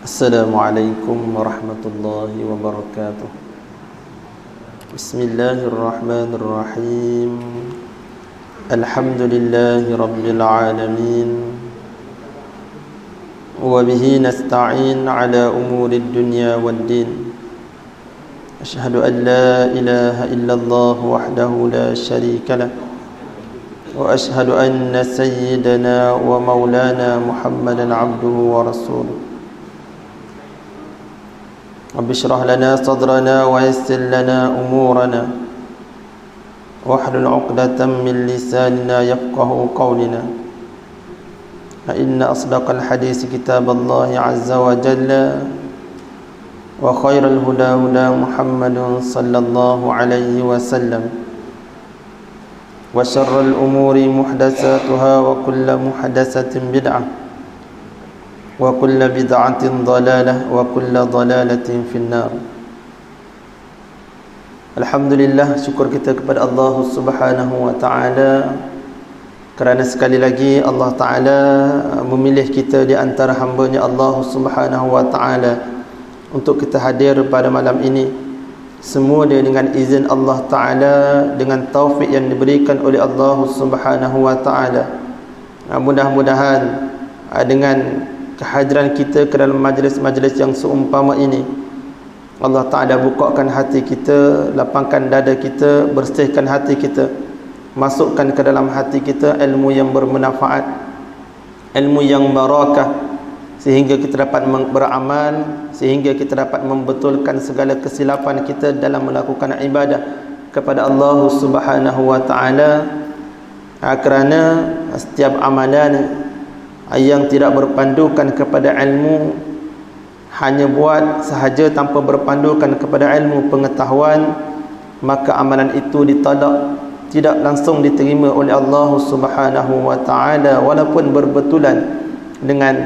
Assalamualaikum warahmatullahi wabarakatuh. Bismillahirrahmanirrahim. Alhamdulillahi rabbil alamin. Wa bihi nasta'in ala umurid dunya waddin. Asyhadu an la ilaha illallah wahdahu la syarika lah. Wa asyhadu anna sayyidana wa maulana Muhammadan abduhu wa rasuluh. رب اشرح لنا صدرنا ويسر لنا أمورنا واحلل عقدة من لساننا يفقه قولنا فإن أصدق الحديث كتاب الله عز وجل وخير الهدى هدى محمد صلى الله عليه وسلم وشر الأمور محدثاتها وكل محدثة بدعة wa kullu bid'atin dhalalah wa kullu dhalalatin finnar. Alhamdulillah, syukur kita kepada Allah Subhanahu wa taala kerana sekali lagi Allah taala memilih kita di antara hamba-Nya Allah Subhanahu wa taala untuk kita hadir pada malam ini. Semua dia dengan izin Allah taala, dengan taufik yang diberikan oleh Allah Subhanahu wa taala. Mudah-mudahan dengan kehadiran kita ke dalam majlis-majlis yang seumpama ini, Allah Ta'ala bukakan hati kita, lapangkan dada kita, bersihkan hati kita, masukkan ke dalam hati kita ilmu yang bermanfaat, ilmu yang barakah, sehingga kita dapat beramal, sehingga kita dapat membetulkan segala kesilapan kita dalam melakukan ibadah kepada Allah Subhanahu wa Ta'ala. Kerana setiap amalan yang tidak berpandukan kepada ilmu, hanya buat sahaja tanpa berpandukan kepada ilmu pengetahuan, maka amalan itu ditolak, tidak langsung diterima oleh Allah Subhanahu wa taala walaupun berbetulan dengan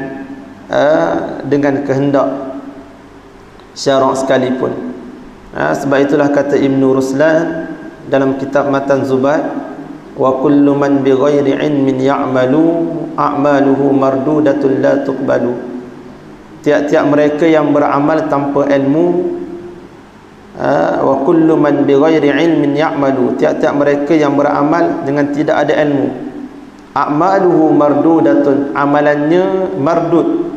kehendak syarak sekalipun. Sebab itulah kata Ibn Ruslan dalam kitab Matan Zubat, wa kullu man bighairi ilmin ya'malu a'maluhu mardudatun la tuqbalu. Tiap-tiap mereka yang beramal tanpa ilmu, wa kullu man bighairi ilmin ya'malu, tiap-tiap mereka yang beramal dengan tidak ada ilmu, a'maluhu mardudatun, amalannya mardud,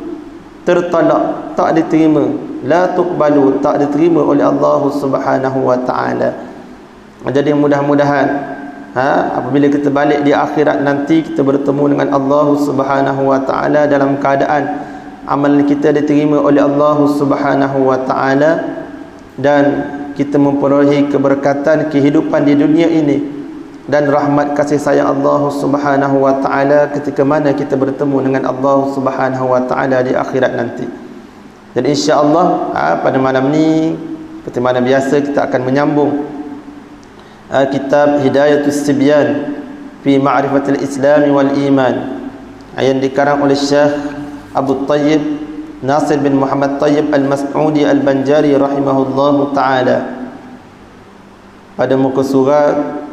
tertolak, tak diterima, la tuqbalu, tak diterima oleh Allah Subhanahu wa taala. Jadi mudah-mudahan apabila kita balik di akhirat nanti, kita bertemu dengan Allah Subhanahu wa taala dalam keadaan amalan kita diterima oleh Allah Subhanahu wa taala, dan kita memperolehi keberkatan kehidupan di dunia ini dan rahmat kasih sayang Allah Subhanahu wa taala ketika mana kita bertemu dengan Allah Subhanahu wa taala di akhirat nanti. Dan insya-Allah pada malam ni seperti mana biasa kita akan menyambung kitab Hidayatus Sibyan fi Ma'rifatil Islam wal Iman yang dikarang oleh Syekh Abu Tayyib Nasir bin Muhammad Tayyib Al-Mas'udi Al-Banjari rahimahullahu ta'ala, pada muka surat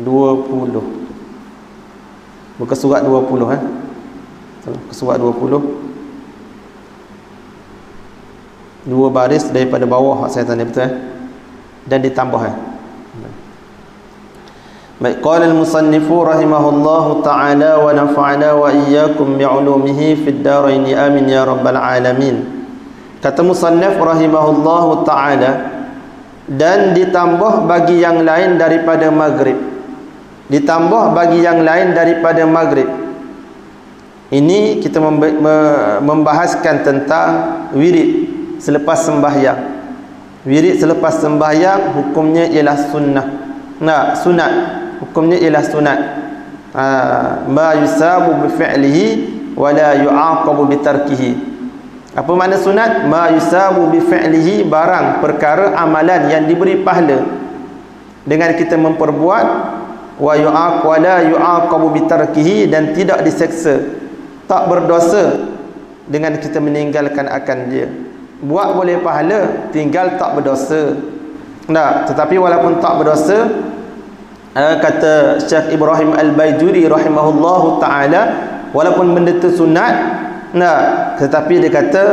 20, muka surat 20 muka surat 20, dua baris daripada bawah saya tanya betul dan ditambah. Baik, qala al-musannifu rahimahullahu ta'ala wa nafa'ana wa iyyakum bi'ulumihi fid dharain amin ya rabbal alamin. Kata musannif rahimahullahu ta'ala, dan ditambah bagi yang lain daripada maghrib, ditambah bagi yang lain daripada maghrib. Ini kita membahaskan tentang wirid selepas sembahyang. Wirid selepas sembahyang hukumnya ialah sunnah. Sunat. Hukumnya ialah sunat. Ma yusabu bi fi'lihi wa la yu'aqabu bi tarkihi. Apa makna sunat? Ma yusabu bi fi'lihi, barang perkara amalan yang diberi pahala dengan kita memperbuat, wa la yu'aqabu bi tarkihi, dan tidak diseksa, tak berdosa dengan kita meninggalkan akan dia. Buat boleh pahala, tinggal tak berdosa. Tetapi walaupun tak berdosa, kata Syekh Ibrahim Al-Baijuri rahimahullahu ta'ala, walaupun benda itu sunat, Tetapi dia kata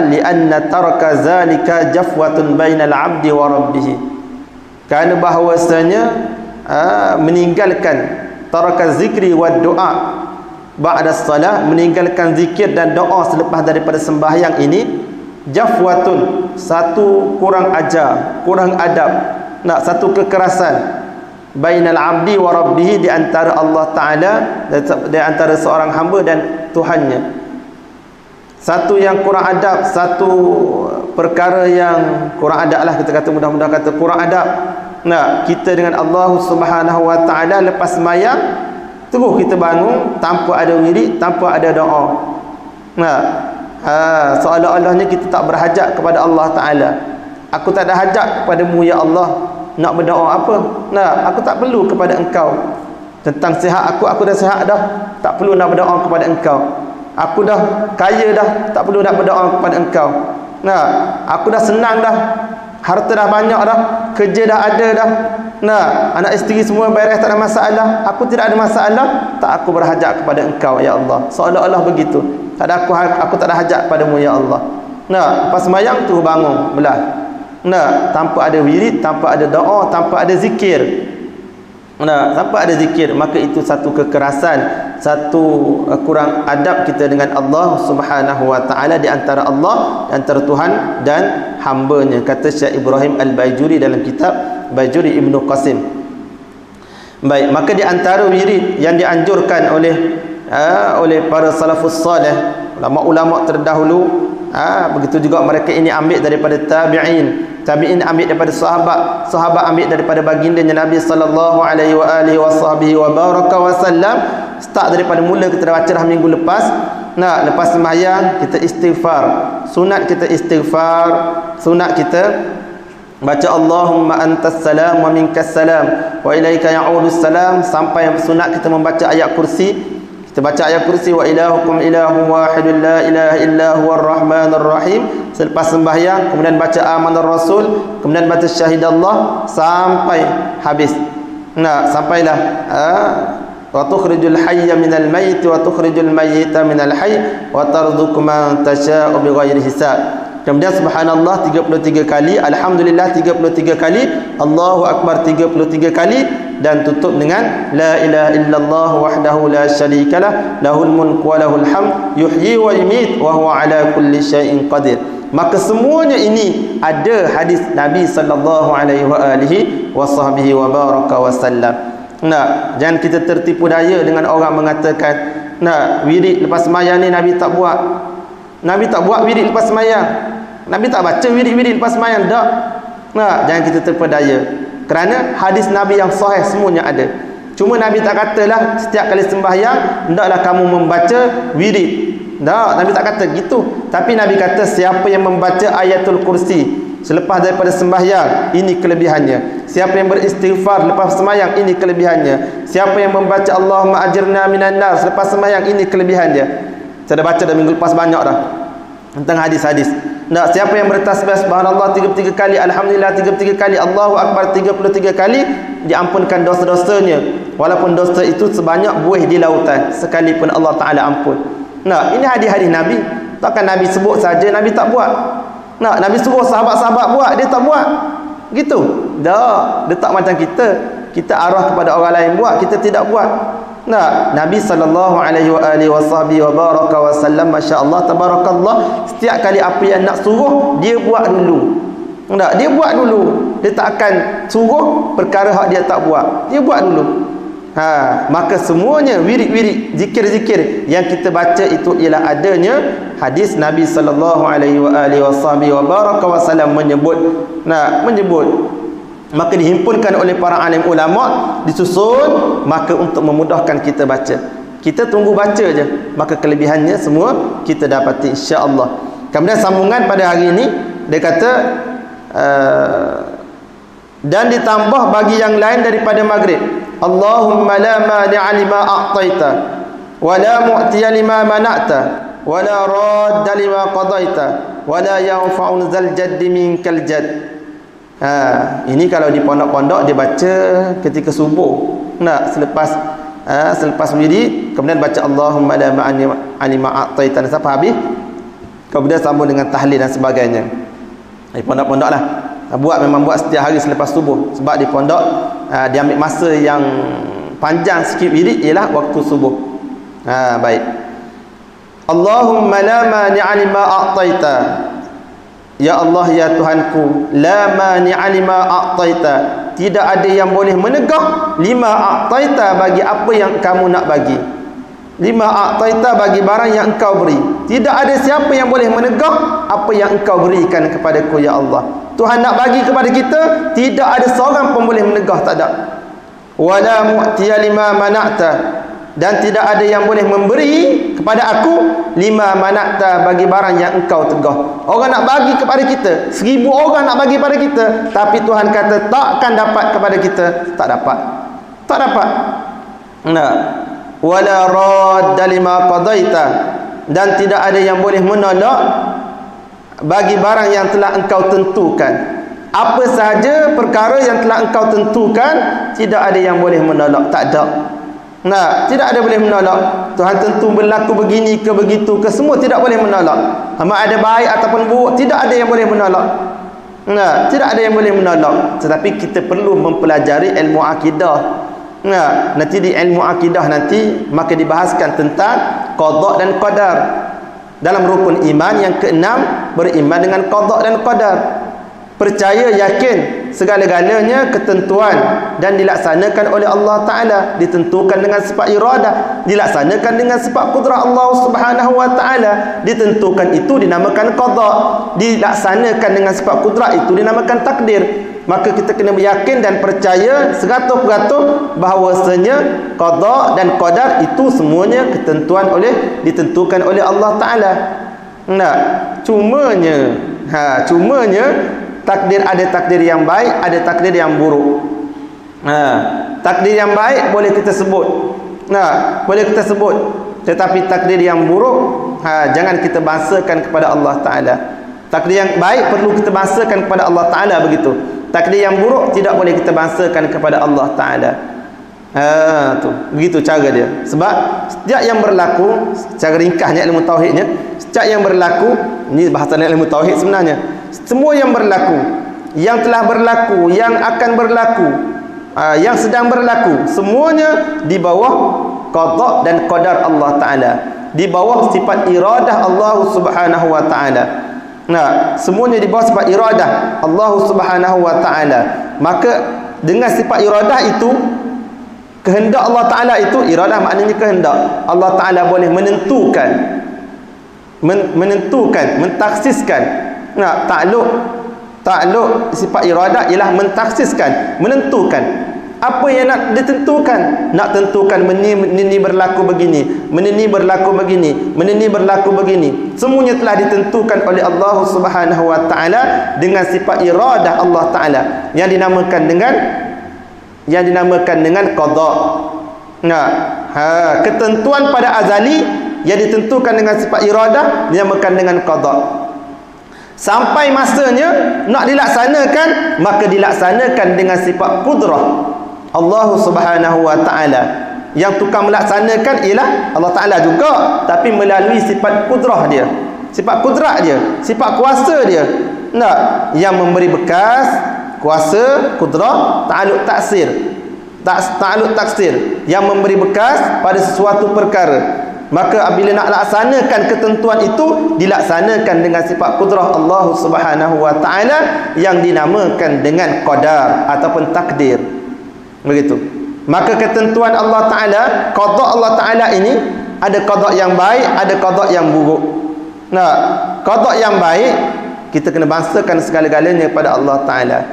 li'anna taraka zalika jafwatun bainal 'abdi wa rabbih. Kerana bahawasanya meninggalkan taraka zikri wa doa ba'da salah, meninggalkan zikir dan doa selepas daripada sembahyang ini, jafwatun, satu kurang ajar, kurang adab, satu kekerasan, bainal 'abdi wa rabbih, di antara Allah Taala, di antara seorang hamba dan Tuhannya. Satu yang kurang adab, satu perkara yang kurang adab lah, kita kata mudah-mudah kata kurang adab. Kita dengan Allah Subhanahu wa taala lepas sembahyang terus kita bangun tanpa ada wirid, tanpa ada doa. Seolah-olahnya kita tak berhajat kepada Allah Taala. Aku tak ada hajat kepadamu ya Allah, nak berdoa apa? Aku tak perlu kepada engkau. Tentang sihat aku dah sihat dah, tak perlu nak berdoa kepada engkau. Aku dah kaya dah, tak perlu nak berdoa kepada engkau. Aku dah senang dah, harta dah banyak dah, kerja dah ada dah, anak isteri semua beres, tak ada masalah, aku tidak ada masalah, tak aku berhajat kepada engkau ya Allah. Seolah-olah begitu, tak ada aku tak ada hajat padamu ya Allah. Lepas sembahyang terus bangun belah, tanpa ada wirid, tanpa ada doa, tanpa ada zikir, tanpa ada zikir, maka itu satu kekerasan, satu kurang adab kita dengan Allah Subhanahu wa taala, di antara Allah, di antara Tuhan dan hamba-Nya, kata Syekh Ibrahim Al-Bajuri dalam kitab Bajuri Ibnu Qasim. Baik, maka di antara wirid yang dianjurkan oleh para salafus salih, ulama-ulama terdahulu, begitu juga mereka ini ambil daripada tabi'in, tabi'in ambil daripada sahabat, sahabat ambil daripada baginda Nabi sallallahu alaihi wa alihi wasahbihi wa baraka wasallam. Start daripada mula kita dah baca dah minggu lepas. Lepas sembahyang kita istighfar, sunat kita istighfar, sunat kita baca Allahumma antas salam wa minkas salam wa ilaika ya'udus salam, sampai sunat kita membaca ayat kursi. Kita baca ayat kursi, wa ilahukum ilahun wahidun la ilaha illa huwar rahmanur rahim. Selepas sembahyang kemudian baca amanar rasul, kemudian baca syahidallah sampai habis. Sampailah wa tukhrijul hayya minal mayyit wa tukhrijul mayyita minal hayy wa tarzuqu man tasha'u bighairi hisab. Kemudian subhanallah 33 kali, alhamdulillah 33 kali, Allahu akbar 33 kali, dan tutup dengan la ilaha illallah wahdahu la syarikalah lahul mulku wa lahul hamd yuhyi wa yumiit wa huwa ala kulli syai'in qadir. Maka semuanya ini ada hadis Nabi sallallahu alaihi wa alihi wasahbihi wa baraka wasallam. Jangan kita tertipu daya dengan orang mengatakan wirid lepas sembahyang ni Nabi tak buat. Nabi tak buat wirid lepas sembahyang. Nabi tak baca wirid-wirid lepas sembahyang, tak. Jangan kita terpedaya, kerana hadis Nabi yang sahih semuanya ada. Cuma Nabi tak katalah setiap kali sembahyang hendaklah kamu membaca wirid. Tak, Nabi tak kata gitu. Tapi Nabi kata siapa yang membaca ayatul kursi selepas daripada sembahyang, ini kelebihannya. Siapa yang beristighfar lepas sembahyang, ini kelebihannya. Siapa yang membaca Allahumma ajirna minan nar selepas sembahyang, ini kelebihannya. Saya dah baca dah minggu lepas banyak dah tentang hadis-hadis. Siapa yang bertasbih subhanallah 33 kali, alhamdulillah 33 kali, Allahu akbar 33 kali, diampunkan dosa-dosanya, walaupun dosa itu sebanyak buih di lautan, sekalipun Allah Taala ampun. Ini hadis-hadis Nabi. Takkan Nabi sebut saja, Nabi tak buat. Nabi suruh sahabat-sahabat buat, dia tak buat. Gitu. Dah, dia tak macam kita. Kita arah kepada orang lain buat, kita tidak buat. Nabi sallallahu alaihi wa alihi wasahbihi wa baraka wasallam, masya-Allah tabarakallah, setiap kali apa yang nak suruh dia buat dulu. Dia buat dulu. Dia tak akan suruh perkara hak dia tak buat. Dia buat dulu. Maka semuanya wirid-wirid, zikir-zikir yang kita baca itu ialah adanya hadis Nabi sallallahu alaihi wa alihi wasahbihi wa baraka wasallam menyebut. Maka dihimpunkan oleh para alim ulama, disusun, maka untuk memudahkan kita baca. Kita tunggu baca je, maka kelebihannya semua kita dapati insya-Allah. Kemudian sambungan pada hari ini dia kata dan ditambah bagi yang lain daripada maghrib, Allahumma la mani'a lima a'taita wa la mu'tiya lima mana'ta wa la radda lima qadaita wa la yanfa'u zal jaddi minkal jadd. Ini kalau di pondok-pondok dia baca ketika subuh. Selepas Selepas wirid kemudian baca Allahumma la ma'ani ma'ataitana sampai habis, kemudian sambung dengan tahlil dan sebagainya. Pondok-pondok lah, memang buat setiap hari selepas subuh. Sebab di pondok dia ambil masa yang panjang sikit wirid ialah waktu subuh. Baik. Allahumma la mani'a lima a'taita, ya Allah ya Tuhanku, la mani'a lima a'taita, tidak ada yang boleh menegah lima a'taita, bagi apa yang kamu nak bagi. Lima a'taita, bagi barang yang engkau beri. Tidak ada siapa yang boleh menegah apa yang engkau berikan kepadaku ya Allah. Tuhan nak bagi kepada kita, tidak ada seorang pun boleh menegah, tak ada. Wala mu'tiya lima mana'ta, dan tidak ada yang boleh memberi kepada aku lima mana'ta, bagi barang yang engkau tegah. Orang nak bagi kepada kita, 1000 orang nak bagi kepada kita, tapi Tuhan kata takkan dapat kepada kita, tak dapat. Nah, wala radda lima qadaita, dan tidak ada yang boleh menolak bagi barang yang telah engkau tentukan. Apa sahaja perkara yang telah engkau tentukan, tidak ada yang boleh menolak, tak ada. Nah, tidak ada boleh menolak. Tuhan tentu berlaku begini ke begitu ke, semua tidak boleh menolak. Sama ada baik ataupun buruk, tidak ada yang boleh menolak. Nah, tidak ada yang boleh menolak. Tetapi kita perlu mempelajari ilmu akidah. Nah, nanti di ilmu akidah nanti maka dibahaskan tentang qada dan qadar. Dalam rukun iman yang keenam, beriman dengan qada dan qadar. Percaya, yakin segala-galanya ketentuan dan dilaksanakan oleh Allah Ta'ala, ditentukan dengan sifat iradah, dilaksanakan dengan sifat kudrah Allah Subhanahu Wa Ta'ala. Ditentukan itu dinamakan qada, dilaksanakan dengan sifat kudrah itu dinamakan takdir. Maka kita kena yakin dan percaya 100% bahawasanya qada dan qadar itu semuanya ditentukan oleh Allah Ta'ala. Nah, cumanya takdir, ada takdir yang baik, ada takdir yang buruk. Takdir yang baik boleh kita sebut. Tetapi takdir yang buruk jangan kita bangsakan kepada Allah Ta'ala. Takdir yang baik perlu kita bangsakan kepada Allah Ta'ala, begitu. Takdir yang buruk tidak boleh kita bangsakan kepada Allah Ta'ala. Begitu cara dia. Sebab setiap yang berlaku, secara ringkasnya ilmu tauhidnya, setiap yang berlaku, ini bahasa ilmu tauhid sebenarnya, semua yang berlaku, yang telah berlaku, yang akan berlaku, yang sedang berlaku, semuanya di bawah qada dan qadar Allah Ta'ala, di bawah sifat iradah Allah Subhanahu Wa Ta'ala. Nah, semuanya di bawah sifat iradah Allah Subhanahu Wa Ta'ala. Maka dengan sifat iradah itu, kehendak Allah Ta'ala itu, iradah maknanya kehendak. Allah Ta'ala boleh menentukan, mentaksiskan. Nah, takluk sifat iradah ialah mentaksiskan, menentukan. Apa yang nak ditentukan? Nak tentukan ini berlaku begini, ini berlaku begini, ini berlaku begini. Semuanya telah ditentukan oleh Allah Subhanahu Wa Ta'ala dengan sifat iradah Allah Ta'ala yang dinamakan dengan qada. Nah, ketentuan pada azali yang ditentukan dengan sifat iradah dinamakan dengan qada. Sampai masanya nak dilaksanakan, maka dilaksanakan dengan sifat qudrah Allah Subhanahu Wa Ta'ala. Yang tukang melaksanakan ialah Allah Ta'ala juga, tapi melalui sifat qudrah dia, sifat qudrat dia, sifat kuasa dia. Nah, yang memberi bekas kuasa, qudrah, ta'alluq taksir, yang memberi bekas pada sesuatu perkara. Maka apabila nak laksanakan ketentuan itu, dilaksanakan dengan sifat qudrah Allah Subhanahu Wa Ta'ala yang dinamakan dengan qadar ataupun takdir. Begitu. Maka ketentuan Allah Ta'ala, qada Allah Ta'ala ini, ada qada yang baik, ada qada yang buruk. Nah, qada yang baik kita kena bangsakan segala-galanya kepada Allah Ta'ala.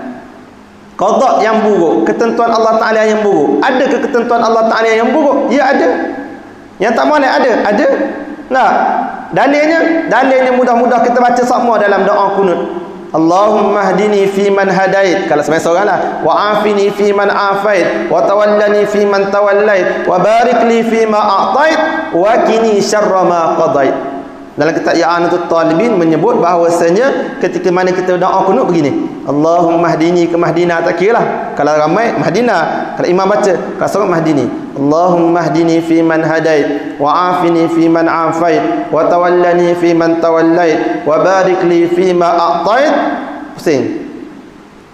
Qada yang buruk, ketentuan Allah Ta'ala yang buruk, ada ke ketentuan Allah Ta'ala yang buruk? Ya, ada. Yang tak boleh ada. Nah, dalilnya mudah-mudah kita baca semua dalam doa kunut. Allahumma hdini fi man hadait, kalau sebenarnya seoranglah, wa afini fi man afait, wa tawallani fi man tawallait, wa barik li fi ma a'tait, wa qini syarra ma qadait. Dalam kitab I'anatul Talibin menyebut bahawasanya ketika mana kita doa kunut begini, Allahumma hdini ke Mahdina, tak kira lah. Kalau ramai Mahdina, kalau imam baca, kalau seorang Mahdini, Allahumma hdini fi man hadait, wa afini fi man afait, wa tawallani fi man tawallait, wa barik li fi ma a'tait. Pusing.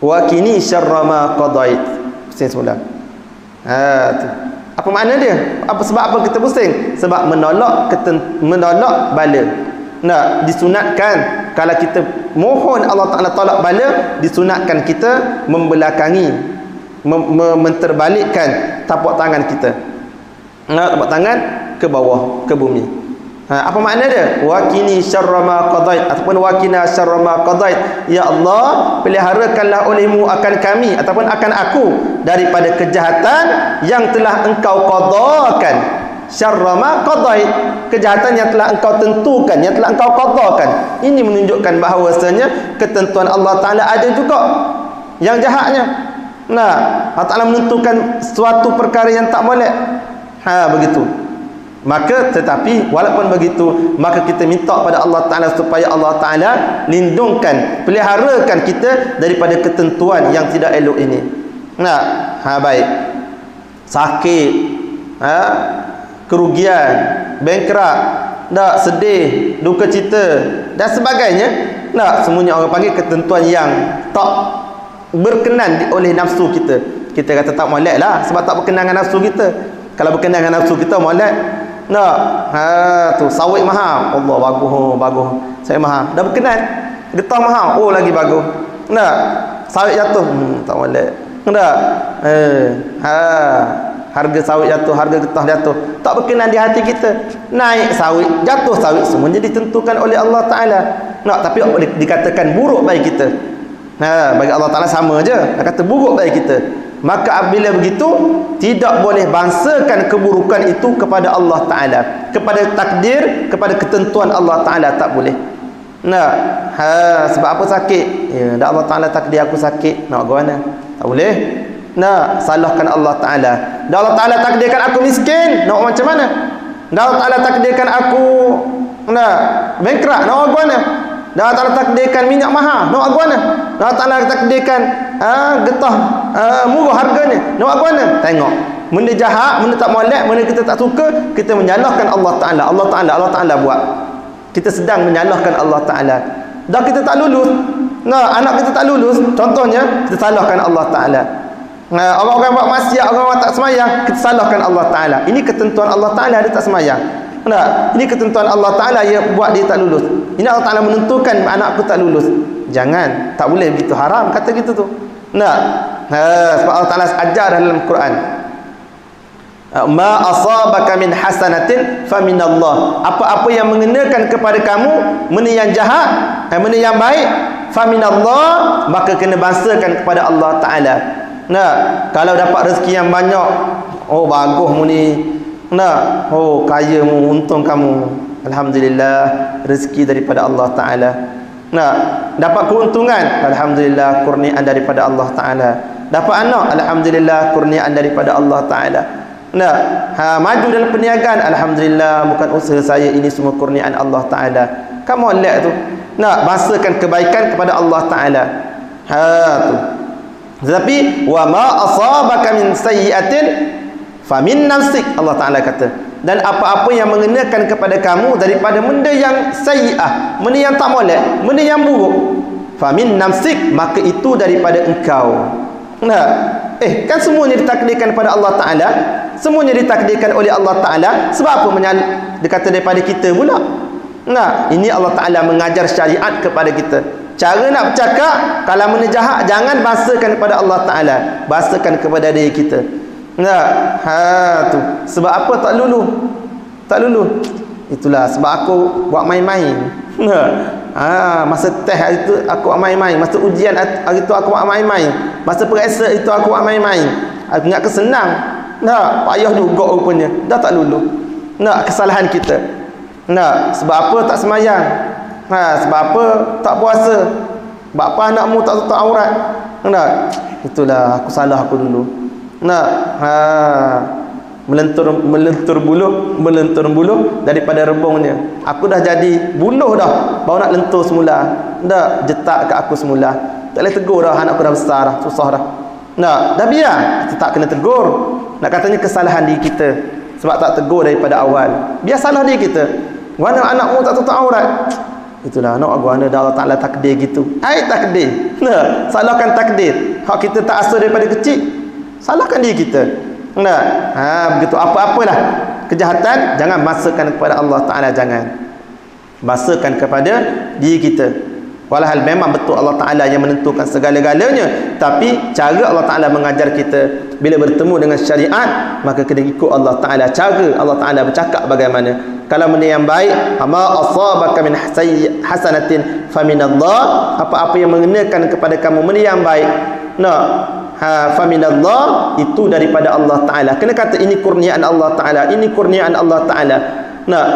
Wa kini syarra ma qadait. Pusing semula. Tu. Apa makna dia? Sebab apa kita pusing? Sebab menolak bala. Nah, disunatkan kalau kita mohon Allah Taala tolak bala, disunatkan kita membelakangi, menterbalikkan tapak tangan kita. Nah, tapak tangan ke bawah, ke bumi. Apa makna dia? Wa kini syarra ma qadait ataupun wa kina syarra ma qadait. Ya Allah, peliharakanlah olehmu akan kami ataupun akan aku daripada kejahatan yang telah engkau qadakan. Syarra ma qadait, kejahatan yang telah engkau tentukan, yang telah engkau qadakan. Ini menunjukkan bahawasanya ketentuan Allah Taala ada juga yang jahatnya. Nah, Allah Taala menentukan suatu perkara yang tak boleh. Begitu. Maka tetapi walaupun begitu, maka kita minta pada Allah Ta'ala supaya Allah Ta'ala lindungkan, peliharakan kita daripada ketentuan yang tidak elok ini. Nah, baik. Sakit, kerugian, bankrupt, dak, sedih, duka cita dan sebagainya. Nah, semuanya orang panggil ketentuan yang tak berkenan oleh nafsu kita. Kita kata tak molek lah sebab tak berkenan dengan nafsu kita. Kalau berkenan dengan nafsu kita molek. Tu sawit mahal. Allah, bagus. Saya mahal. Dah berkenan. Getah mahal. Oh, lagi bagus. Sawit jatuh. Tak boleh. Harga sawit jatuh, harga getah jatuh. Tak berkenan di hati kita. Naik sawit, jatuh sawit, semuanya ditentukan oleh Allah Taala. Tapi dikatakan buruk bagi kita. Bagi Allah Taala sama aje. Dia kata buruk bagi kita. Maka apabila begitu, tidak boleh bangsakan keburukan itu kepada Allah Ta'ala, kepada takdir, kepada ketentuan Allah Ta'ala, tak boleh. Sebab apa sakit? Ya, dah Allah Ta'ala takdir aku sakit, nak go mana? Tak boleh. Salahkan Allah Ta'ala. Dah Allah Ta'ala takdirkan aku miskin, nak macam mana? Dah Allah Ta'ala takdirkan aku bankrupt, nak go mana? Dah Allah Ta'ala takdirkan minyak mahal, nak go mana? Dah Allah Ta'ala takdirkan getah murah harganya, nak buat mana? Tengok benda jahat, benda tak molek, benda kita tak suka, kita menyalahkan Allah Ta'ala. Allah Ta'ala buat. Kita sedang menyalahkan Allah Ta'ala. Dah kita tak lulus, anak kita tak lulus, contohnya, kita salahkan Allah Ta'ala. Orang-orang buat maksiat, orang-orang tak semayang, kita salahkan Allah Ta'ala. Ini ketentuan Allah Ta'ala, dia tak semayang. Ini ketentuan Allah Ta'ala yang buat dia tak lulus. Ini Allah Ta'ala menentukan anakku tak lulus. Jangan, tak boleh begitu, haram kata gitu tu. Sebab Allah Ta'ala ajar dalam Quran, ma asabaka min hasanatin fa minallah. Apa-apa yang mengenakan kepada kamu, benda yang jahat, benda yang baik, fa minallah, maka kena bangsakan kepada Allah Ta'ala. Kalau dapat rezeki yang banyak, oh bagus mu ni, oh kaya mu, untung kamu, alhamdulillah, rezeki daripada Allah Ta'ala. Dapat keuntungan, alhamdulillah, kurniaan daripada Allah Ta'ala. Dapat anak, alhamdulillah, kurniaan daripada Allah Ta'ala. Maju dalam perniagaan, alhamdulillah, bukan usaha saya, ini semua kurniaan Allah Ta'ala. Kamu lihat tu. Bangsakan kebaikan kepada Allah Ta'ala. Tu. Tetapi wa ma asabaka min sayyi'atin fa min nafsik, Allah Ta'ala kata. Dan apa-apa yang mengenakan kepada kamu daripada benda yang sayyi'ah, benda yang tak molek, benda yang buruk, fa min nafsik, maka itu daripada engkau. Kan semuanya ditakdirkan pada Allah Ta'ala, semuanya ditakdirkan oleh Allah Ta'ala. Sebab apa dia kata daripada kita pula? Ini Allah Ta'ala mengajar syariat kepada kita. Cara nak bercakap, kalau benda jahat, jangan bahasakan kepada Allah Ta'ala, bahasakan kepada diri kita. Tu. Sebab apa tak lulu? Tak lulu. Itulah sebab aku buat main-main. Masa test hari tu aku buat main-main, masa ujian hari tu aku buat main-main, masa periksa itu aku buat main-main. Aku ingat kesenang. Payah juga rupanya. Dah tak lulu. Kesalahan kita. Sebab apa tak semayang? Sebab apa tak puasa? Sebab apa anakmu tak tutup aurat? melentur buluh daripada rebungnya. Aku dah jadi buluh dah, baru nak lentur semula. Dah jetak kat aku semula. Tak boleh tegur dah, anak aku dah besar dah, susah dah. Dah biar, kita tak kena tegur. Nak katanya kesalahan diri kita sebab tak tegur daripada awal. Biar salah diri kita. Mana anakmu tak tutup aurat? Itulah anak aku, anda dah Allah Ta'ala takdir gitu. Takdir. Nah, salahkan takdir. Hak kita tak asal daripada kecil, salahkan diri kita. Nah, begitu apa-apalah kejahatan, jangan masakan kepada Allah Ta'ala, jangan. Masakan kepada diri kita. Walhal memang betul Allah Ta'ala yang menentukan segala-galanya, tapi cara Allah Ta'ala mengajar kita bila bertemu dengan syariat, maka kena ikut Allah Ta'ala. Cara Allah Ta'ala bercakap bagaimana. Kalau benda yang baik, ma asabaka min hasanatin faminallah, apa-apa yang mengenakan kepada kamu benda yang baik, faminallah, itu daripada Allah Ta'ala. Kena kata ini kurniaan Allah Ta'ala, ini kurniaan Allah Ta'ala.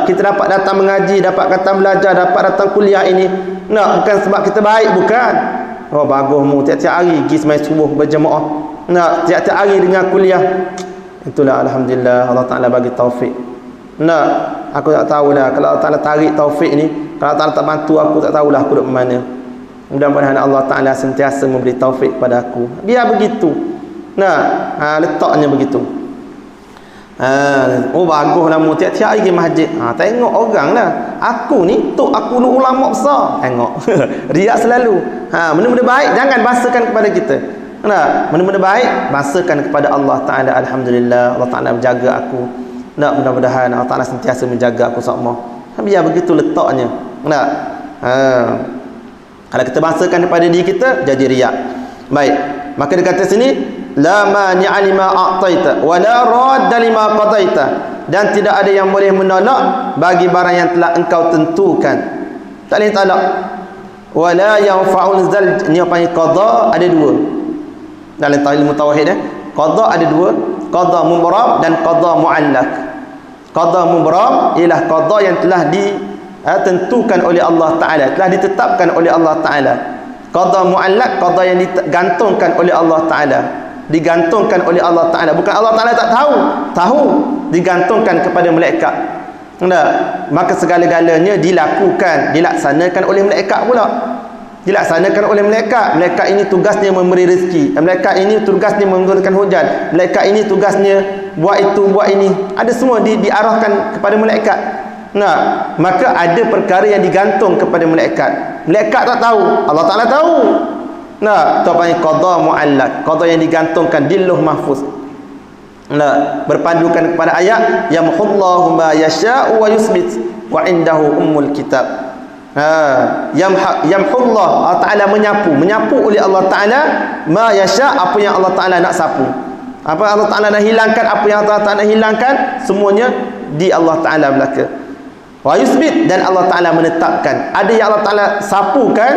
Kita dapat datang mengaji, dapat datang belajar, dapat datang kuliah ini, bukan sebab kita baik, bukan. Oh bagusmu tiap-tiap hari pergi semai subuh berjemaah, tiap-tiap hari dengar kuliah. Itulah alhamdulillah Allah Ta'ala bagi taufik. Aku tak tahulah kalau Allah Ta'ala tarik taufik ni, kalau Allah Ta'ala tak bantu aku, tak tahulah aku duduk mana. Mudah-mudahan Allah Ta'ala sentiasa memberi taufik pada aku. Biar begitu. Letaknya begitu. Oh baguslah mu tiap-tiap hari pergi masjid. Tengok orang lah. Aku ni tok aku lu ulama besar. Tengok. Riak selalu. Benda-benda baik jangan bahasakan kepada kita. Benda-benda baik bahasakan kepada Allah Ta'ala. Alhamdulillah Allah Ta'ala menjaga aku. Mudah-mudahan Allah Ta'ala sentiasa menjaga aku semua. Biar begitu letaknya. Kalau kita bahasakan kepada diri kita, jadi riak. Baik. Maka dia kata sini, la mani'a lima a'taita wa la radda lima qadaita, dan tidak ada yang boleh menolak bagi barang yang telah engkau tentukan. Tak boleh tolak. Wa la yanfa'ul zal, ni apa panggil qada, ada dua. Dalam ilmu tauhid qada ada dua, qada mubram dan qada muallaq. Qada mubram ialah qada yang telah ditentukan oleh Allah Ta'ala, telah ditetapkan oleh Allah Ta'ala. Qada muallaq, qada yang digantungkan oleh Allah Ta'ala, digantungkan oleh Allah Ta'ala. Bukan Allah Ta'ala tak tahu, digantungkan kepada malaikat. Maka segala-galanya dilaksanakan oleh malaikat pula. Dilaksanakan oleh malaikat. Malaikat ini tugasnya memberi rezeki, malaikat ini tugasnya menurunkan hujan, malaikat ini tugasnya buat itu, buat ini. Ada semua diarahkan kepada malaikat. Maka ada perkara yang digantung kepada malaikat. Malaikat tak tahu, Allah Ta'ala tahu. Tu panggil qada muallaq, qada yang digantungkan di lauh mahfuz. Berpandukan kepada ayat yamhullahu ma yasha'u wa yusbit wa indahu ummul kitab. Yamhullah, Allah Ta'ala menyapu oleh Allah Ta'ala ma yasha', apa yang Allah Ta'ala nak sapu. Apa Allah Ta'ala nak hilangkan, apa yang Allah Ta'ala hilangkan, semuanya di Allah Ta'ala belaka. Wa yusbit, dan Allah Ta'ala menetapkan. Ada yang Allah Ta'ala sapukan,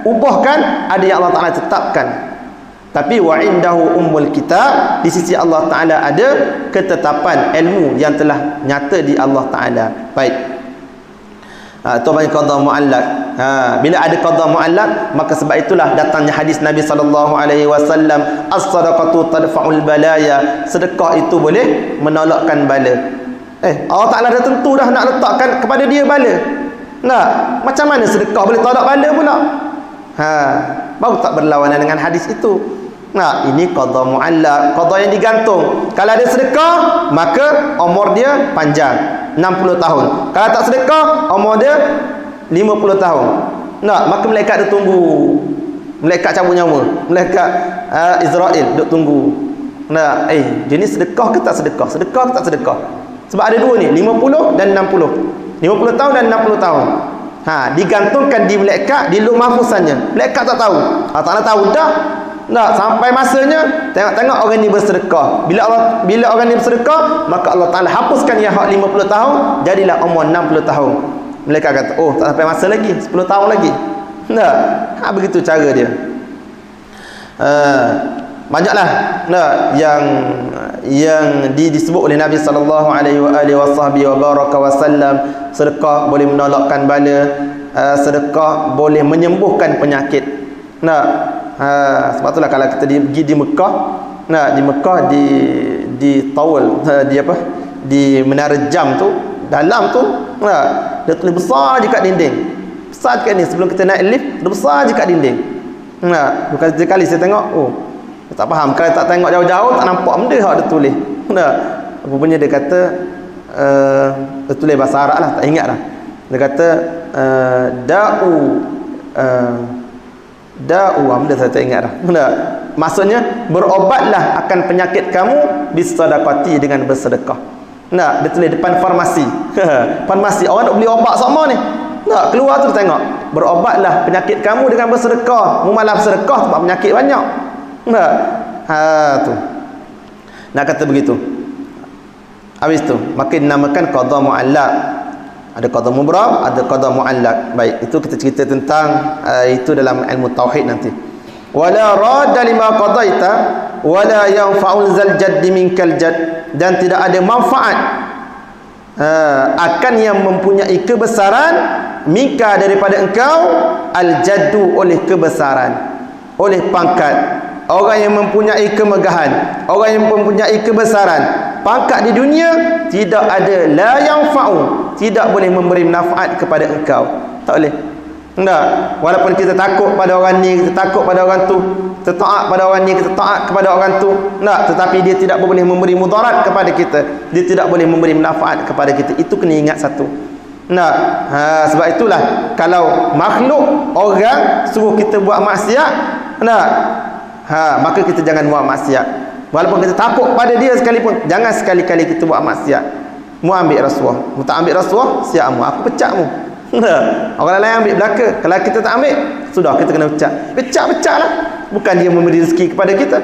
ubahkan, ada yang Allah Ta'ala tetapkan. Tapi wa indahu ummul kitab, di sisi Allah Ta'ala ada ketetapan ilmu yang telah nyata di Allah Ta'ala. Baik. Itu panggil qada muallaq. Bila ada qada muallaq, maka sebab itulah datangnya hadis Nabi sallallahu alaihi wasallam, as-sadaqatu tadfa'ul balaya, sedekah itu boleh menolakkan bala. Allah Ta'ala dah tentu dah nak letakkan kepada dia bala. Macam mana sedekah boleh tolak bala pula? Baru tak berlawanan dengan hadis itu. Ini qada muallaq, qada yang digantung. Kalau ada sedekah, maka umur dia panjang, 60 tahun. Kalau tak sedekah, umur dia 50 tahun. Maka malaikat dia tunggu. Malaikat cabut nyawa, malaikat Israel duk tunggu. Dia ni sedekah ke tak sedekah? Sedekah ke tak sedekah? Sebab ada dua ni, 50 dan 60. 50 tahun dan 60 tahun. Digantungkan di malaikat, di lauh mahfuzannya. Malaikat tak tahu. Allah Ta'ala tahu dah. Sampai masanya tengok orang ni bersedekah. Bila orang ni bersedekah, maka Allah Ta'ala hapuskan yang hak 50 tahun, jadilah umur 60 tahun. Malaikat kata, oh tak sampai masa lagi, 10 tahun lagi. Begitu cara dia. Banyaklah yang disebut oleh Nabi sallallahu alaihi wasallam. Sedekah boleh menolakkan bala, sedekah boleh menyembuhkan penyakit. Sebab itulah kalau kita pergi di Mekah, di towel, di apa, di menara jam tu, dalam tu dia tulis besar je kat dinding, besar kat ni. Sebelum kita naik lift, dia besar je kat dinding. Bukan sekali saya tengok, tak faham. Kalau tak tengok jauh-jauh tak nampak benda hak dia tulis. Rupanya dia kata dia tulis bahasa Arab lah, tak ingat dah. Dia kata da'u benda saya tak ingat dah. Maksudnya berobatlah akan penyakit kamu bisadaqati, dengan bersedekah. Dia tulis depan farmasi. Farmasi, orang nak beli obat sama ni. Keluar tu tengok, berobatlah penyakit kamu dengan bersedekah. Mu malah bersedekah sebab penyakit banyak. Tu. Nak kata begitu. Habis tu maka dinamakan qada muallaq. Ada qada mubrab, ada qada muallaq. Baik, itu kita cerita tentang itu dalam ilmu tauhid nanti. Wala radda lima qadaita wala yanfa'ul zal jadd minkal jadd, dan tidak ada manfaat akan yang mempunyai kebesaran minka daripada engkau, al jaddu oleh kebesaran, oleh pangkat. Orang yang mempunyai kemegahan, orang yang mempunyai kebesaran, pangkat di dunia, tidak ada la yanfa'u, tidak boleh memberi manfaat kepada engkau. Tak boleh. Walaupun kita takut pada orang ni, kita takut pada orang tu, kita taat pada orang ni, kita taat kepada orang tu, tetapi dia tidak boleh memberi mudarat kepada kita, dia tidak boleh memberi manfaat kepada kita. Itu kena ingat satu. Sebab itulah kalau makhluk orang suruh kita buat maksiat, maka kita jangan buat maksiat. Walaupun kita takut pada dia sekalipun, jangan sekali-kali kita buat maksiat. Mu ambil rasuah, mu tak ambil rasuah, siap mu, aku pecat mu. Orang lain ambil belaka, kalau kita tak ambil, sudah kita kena pecat. Pecat lah. Bukan dia memberi rezeki kepada kita.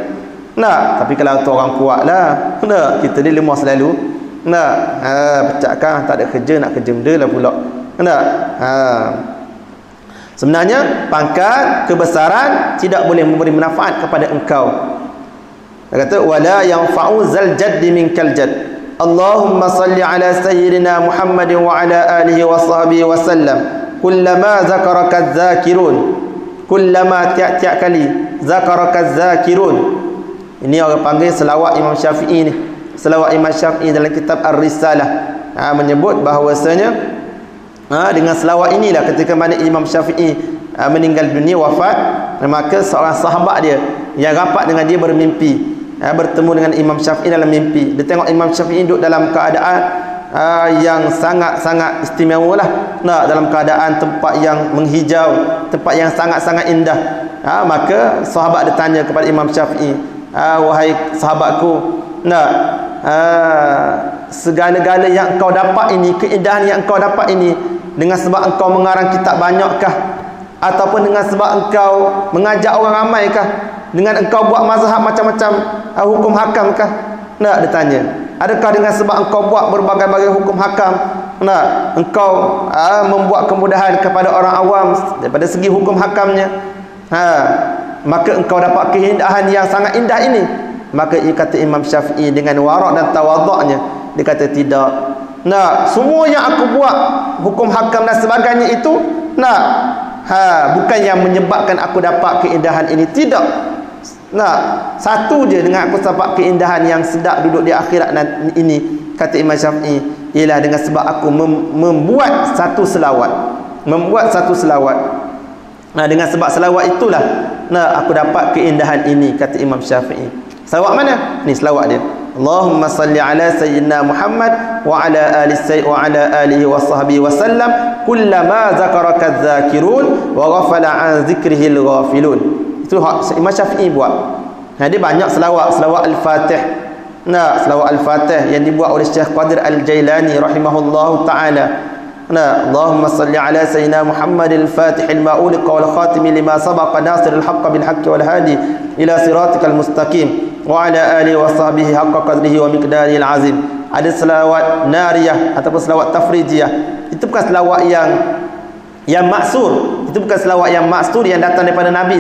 Tapi kalau tu orang kuat lah, kita ni lemah selalu. Pecatkan, tak ada kerja, nak kerja benda lah pula. Sebenarnya pangkat, kebesaran tidak boleh memberi manfaat kepada engkau. Dia kata wala yanfa'u zal jadd minkal jadd. Allahumma salli ala sayyidina Muhammadin wa ala alihi wa sahbihi wa sallam. Kullama zakaraka dzakirun, kullama tiap-tiap kali zakaraka dzakirun. Ini orang panggil selawat Imam Syafi'i ni. Selawat Imam Syafi'i dalam kitab Ar-Risalah menyebut bahawasanya dengan selawat inilah ketika mana Imam Syafi'i meninggal dunia, wafat, maka seorang sahabat dia yang rapat dengan dia bermimpi, bertemu dengan Imam Syafi'i dalam mimpi. Dia tengok Imam Syafi'i duduk dalam keadaan yang sangat-sangat istimewa lah, dalam keadaan tempat yang menghijau, tempat yang sangat-sangat indah. Maka sahabat dia tanya kepada Imam Syafi'i, wahai sahabatku, segala-gala yang engkau dapat ini, keindahan yang engkau dapat ini, dengan sebab engkau mengarang kitab banyakkah, ataupun dengan sebab engkau mengajak orang ramaikah, dengan engkau buat mazhab macam-macam hukum hakamkah? Dia tanya, adakah dengan sebab engkau buat berbagai-bagai hukum hakam, engkau membuat kemudahan kepada orang awam daripada segi hukum hakamnya, maka engkau dapat keindahan yang sangat indah ini? Maka ia kata Imam Syafi'i dengan warak dan tawaduknya, dia kata tidak. Semua yang aku buat hukum hakam dan sebagainya itu bukan yang menyebabkan aku dapat keindahan ini, tidak. Satu je dengan aku dapat keindahan yang sedap duduk di akhirat ini, kata Imam Syafi'i, ialah dengan sebab aku membuat satu selawat, dengan sebab selawat itulah aku dapat keindahan ini, kata Imam Syafi'i. Selawat mana? Ni selawat dia. Allahumma salli ala sayyidina Muhammad wa ala alihi wa sahbihi wa sallam kullama zakaraka dzakirun wa ghafala an dzikrihi al-ghafilun. Itu Imam Syafi'i buat. Dia banyak selawat Al-Fatih. Selawat Al-Fatih yang dibuat oleh Syekh Qadir Al-Jailani rahimahullahu taala. Allahumma salli ala sayyidina Muhammad al-Fatih al-ma'uliq wal khatim lima sabaqa nasir al-haqq bil haqq wal hadi ila siratikal mustaqim wa ala alihi wa sahbihi haqqa qadrihi wa miqdarihi al-azim. Ada selawat nariyah ataupun selawat tafrijiyah. Itu bukan selawat yang maksur. Itu bukan selawat yang maksur yang datang daripada Nabi.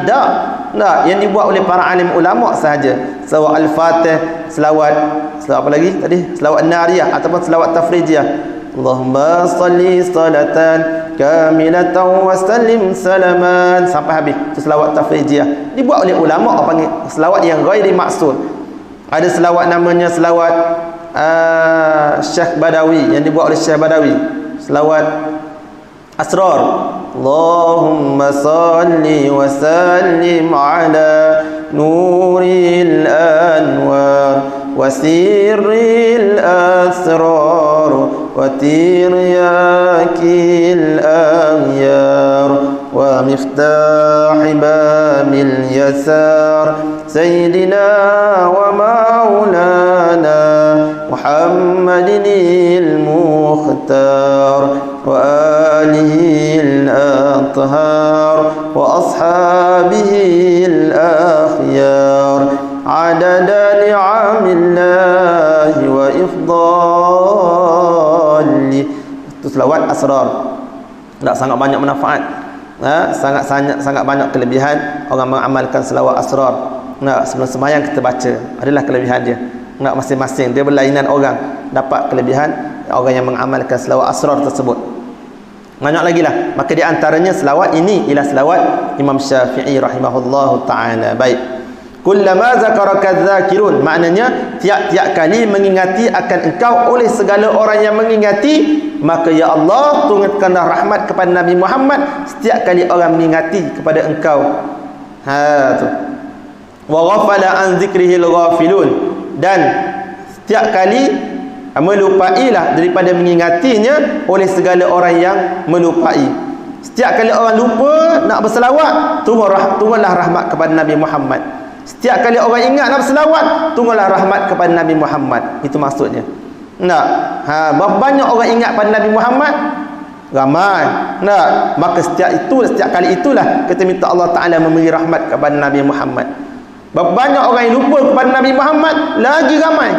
Yang dibuat oleh para alim ulama sahaja. Selawat Al-Fatih, selawat apa lagi tadi? Selawat nariyah ataupun selawat tafrijiyah. Allahumma salli salatan kamilatan wa sallim salaman, sampai habis. Itu selawat tafrijiyah. Dibuat oleh ulama, orang panggil selawat yang ghairi maksud. Ada selawat namanya selawat Syekh Badawi yang dibuat oleh Syekh Badawi, selawat Asrar. Allahumma salli wa sallim ala nuril anwar wa sirril asrar wa tiryakil aghyar wa miftahi babil yasar sayyidina wa maulana Muhammadinil Mukhtar wa alihi al-athhar wa ashabihi al-akhyar adada ni'amillahi wa ifdali. Itu selawat Asrar. Tak sangat banyak manfaat, sangat banyak kelebihan orang mengamalkan selawat Asrar. Sebelum sembahyang kita baca, adalah kelebihan dia. Masing-masing dia berlainan orang dapat kelebihan orang yang mengamalkan selawat Asrar tersebut. Banyak lagi lah. Maka di antaranya selawat ini ialah selawat Imam Syafi'i rahimahullahu ta'ala. Baik. Kullama zakaraka dzakirun, maknanya tiap-tiap kali mengingati akan engkau oleh segala orang yang mengingati, maka ya Allah turunkanlah rahmat kepada Nabi Muhammad setiap kali orang mengingati kepada engkau. Tu. Wa ghafala an dzikrihil ghafilun, dan setiap kali melupailah daripada mengingatinya oleh segala orang yang melupai. Setiap kali orang lupa nak berselawat, turunlah rahmat kepada Nabi Muhammad. Setiap kali orang ingat nak berselawat, turunlah rahmat kepada Nabi Muhammad. Itu maksudnya. Berapa banyak orang ingat pada Nabi Muhammad? Ramai. Maka setiap kali itulah kita minta Allah Ta'ala memberi rahmat kepada Nabi Muhammad. Berapa banyak orang yang lupa kepada Nabi Muhammad? Lagi ramai.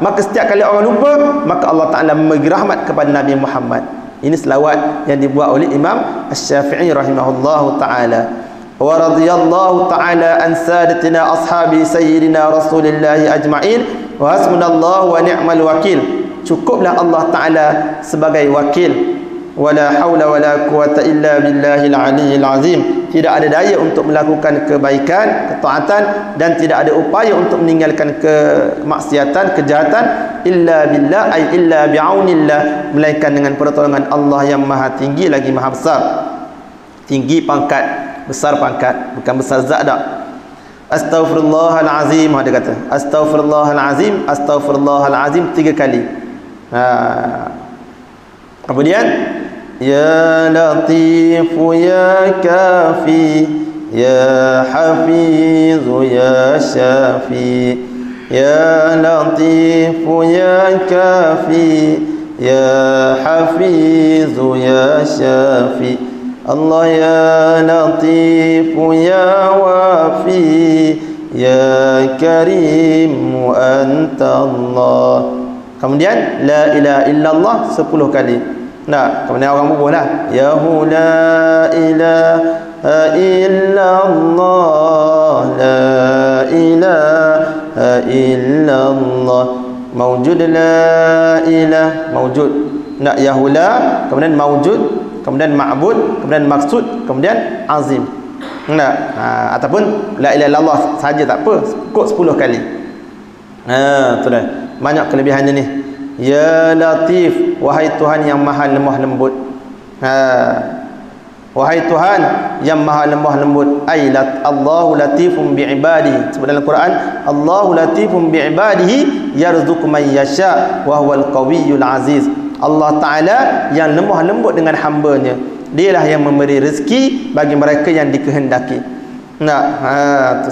Maka setiap kali orang lupa, maka Allah Ta'ala memberi rahmat kepada Nabi Muhammad. Ini selawat yang dibuat oleh Imam Asy-Syafi'i rahimahullahu ta'ala. Wa radiyallahu ta'ala an sadatina ashabi sayyidina Rasulillah ajma'in wa hasbunallahu wa ni'mal wakil. Cukuplah Allah Ta'ala sebagai wakil. Wala haula wala quwata illa billahil aliyyil azim. Tidak ada daya untuk melakukan kebaikan, ketaatan, dan tidak ada upaya untuk meninggalkan kemaksiatan, kejahatan, illa billah ay illa bi'aunillah, melainkan dengan pertolongan Allah yang maha tinggi lagi maha besar. Tinggi pangkat, besar pangkat, bukan besar zat dak. Astaghfirullahalazim, ada kata astaghfirullahalazim, astaghfirullahalazim 3 kali. Kemudian ya latifu ya kafi ya hafizu ya syafi ya latifu ya kafi ya hafizu ya syafi Allah ya latifu ya wafi ya karimu anta Allah. Kemudian la ilaha illallah 10 kali. Kemudian orang bubuh lah. Ya hu la ilaha illallah, la ilaha illallah, mawjud la ilaha, mawjud. Ya hu la, kemudian mawjud, kemudian ma'bud, kemudian maksud, kemudian azim. Ataupun la ilaha illallah saja tak apa, cukup 10 kali. Tu dah. Banyak kelebihannya ni. Ya Latif, wahai Tuhan yang maha lemah lembut. Wahai Tuhan yang maha lemah lembut. Allahu latifum bi'ibadihi. Sebut dalam Quran, Allahu latifum bi'ibadihi yarzuqu man yasha wa huwal qawiyyul aziz. Allah Ta'ala yang lemah lembut dengan hamba-Nya. Dialah yang memberi rezeki bagi mereka yang dikehendaki.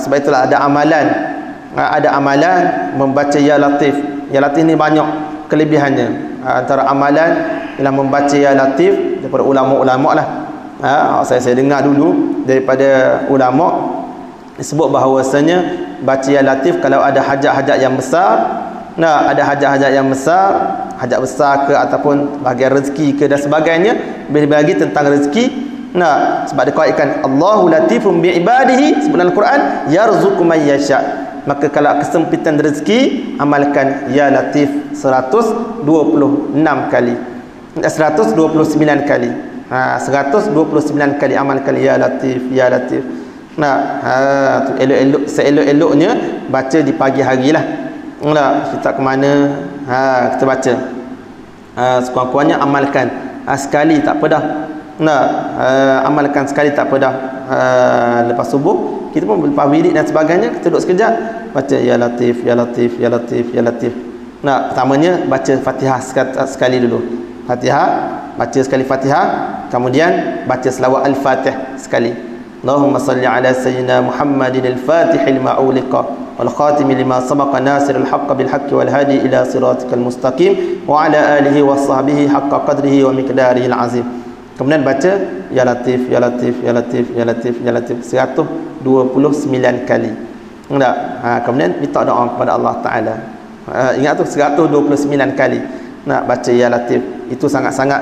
Sebab itulah ada amalan. Ada amalan membaca Ya Latif. Ya Latif ni banyak kelebihannya. Antara amalan ialah membaca Ya Latif daripada ulama-ulama lah. Saya dengar dulu daripada ulama disebut bahawasanya baca Ya Latif kalau ada hajat-hajat yang besar, ada hajat-hajat yang besar, hajat besar ke ataupun bahagian rezeki ke dan sebagainya, bagi tentang rezeki. Sebab dia kaitkan Allahu latifum bi'ibadihi, sebut dalam Quran yarzuqu man yasha. Maka kalau kesempitan rezeki, amalkan Ya Latif 126 kali, 129 kali. 129 kali amalkan Ya Latif, Ya Latif. Nak tu elok-elok, seelok-eloknya baca di pagi hari lah. Nak kita ke mana kita baca. Sekurang-kurangnya amalkan sekali tak apa dah. Nak amalkan sekali tak apa dah. Lepas subuh kita pun lepas wirid dan sebagainya kita duduk sekejap baca ya latif ya latif ya latif ya latif. Nak pertamanya baca Fatihah sekali dulu. Fatihah, baca sekali Fatihah, kemudian baca selawat Al-Fatih sekali. Allahumma salli ala sayyidina Muhammadin al-Fatih lima uliqa wal khatim lima sabaqa nasiril haqq bil haqqi wal hadi ila siratikal mustaqim wa ala alihi wa sahbihi haqqa qadrihi wa miqdarihi al-azim. Kemudian baca ya latif ya latif ya latif ya latif ya latif 129 kali. Enggak? Kemudian minta doa kepada Allah Taala. Ingat tu 129 kali nak baca ya latif. Itu sangat-sangat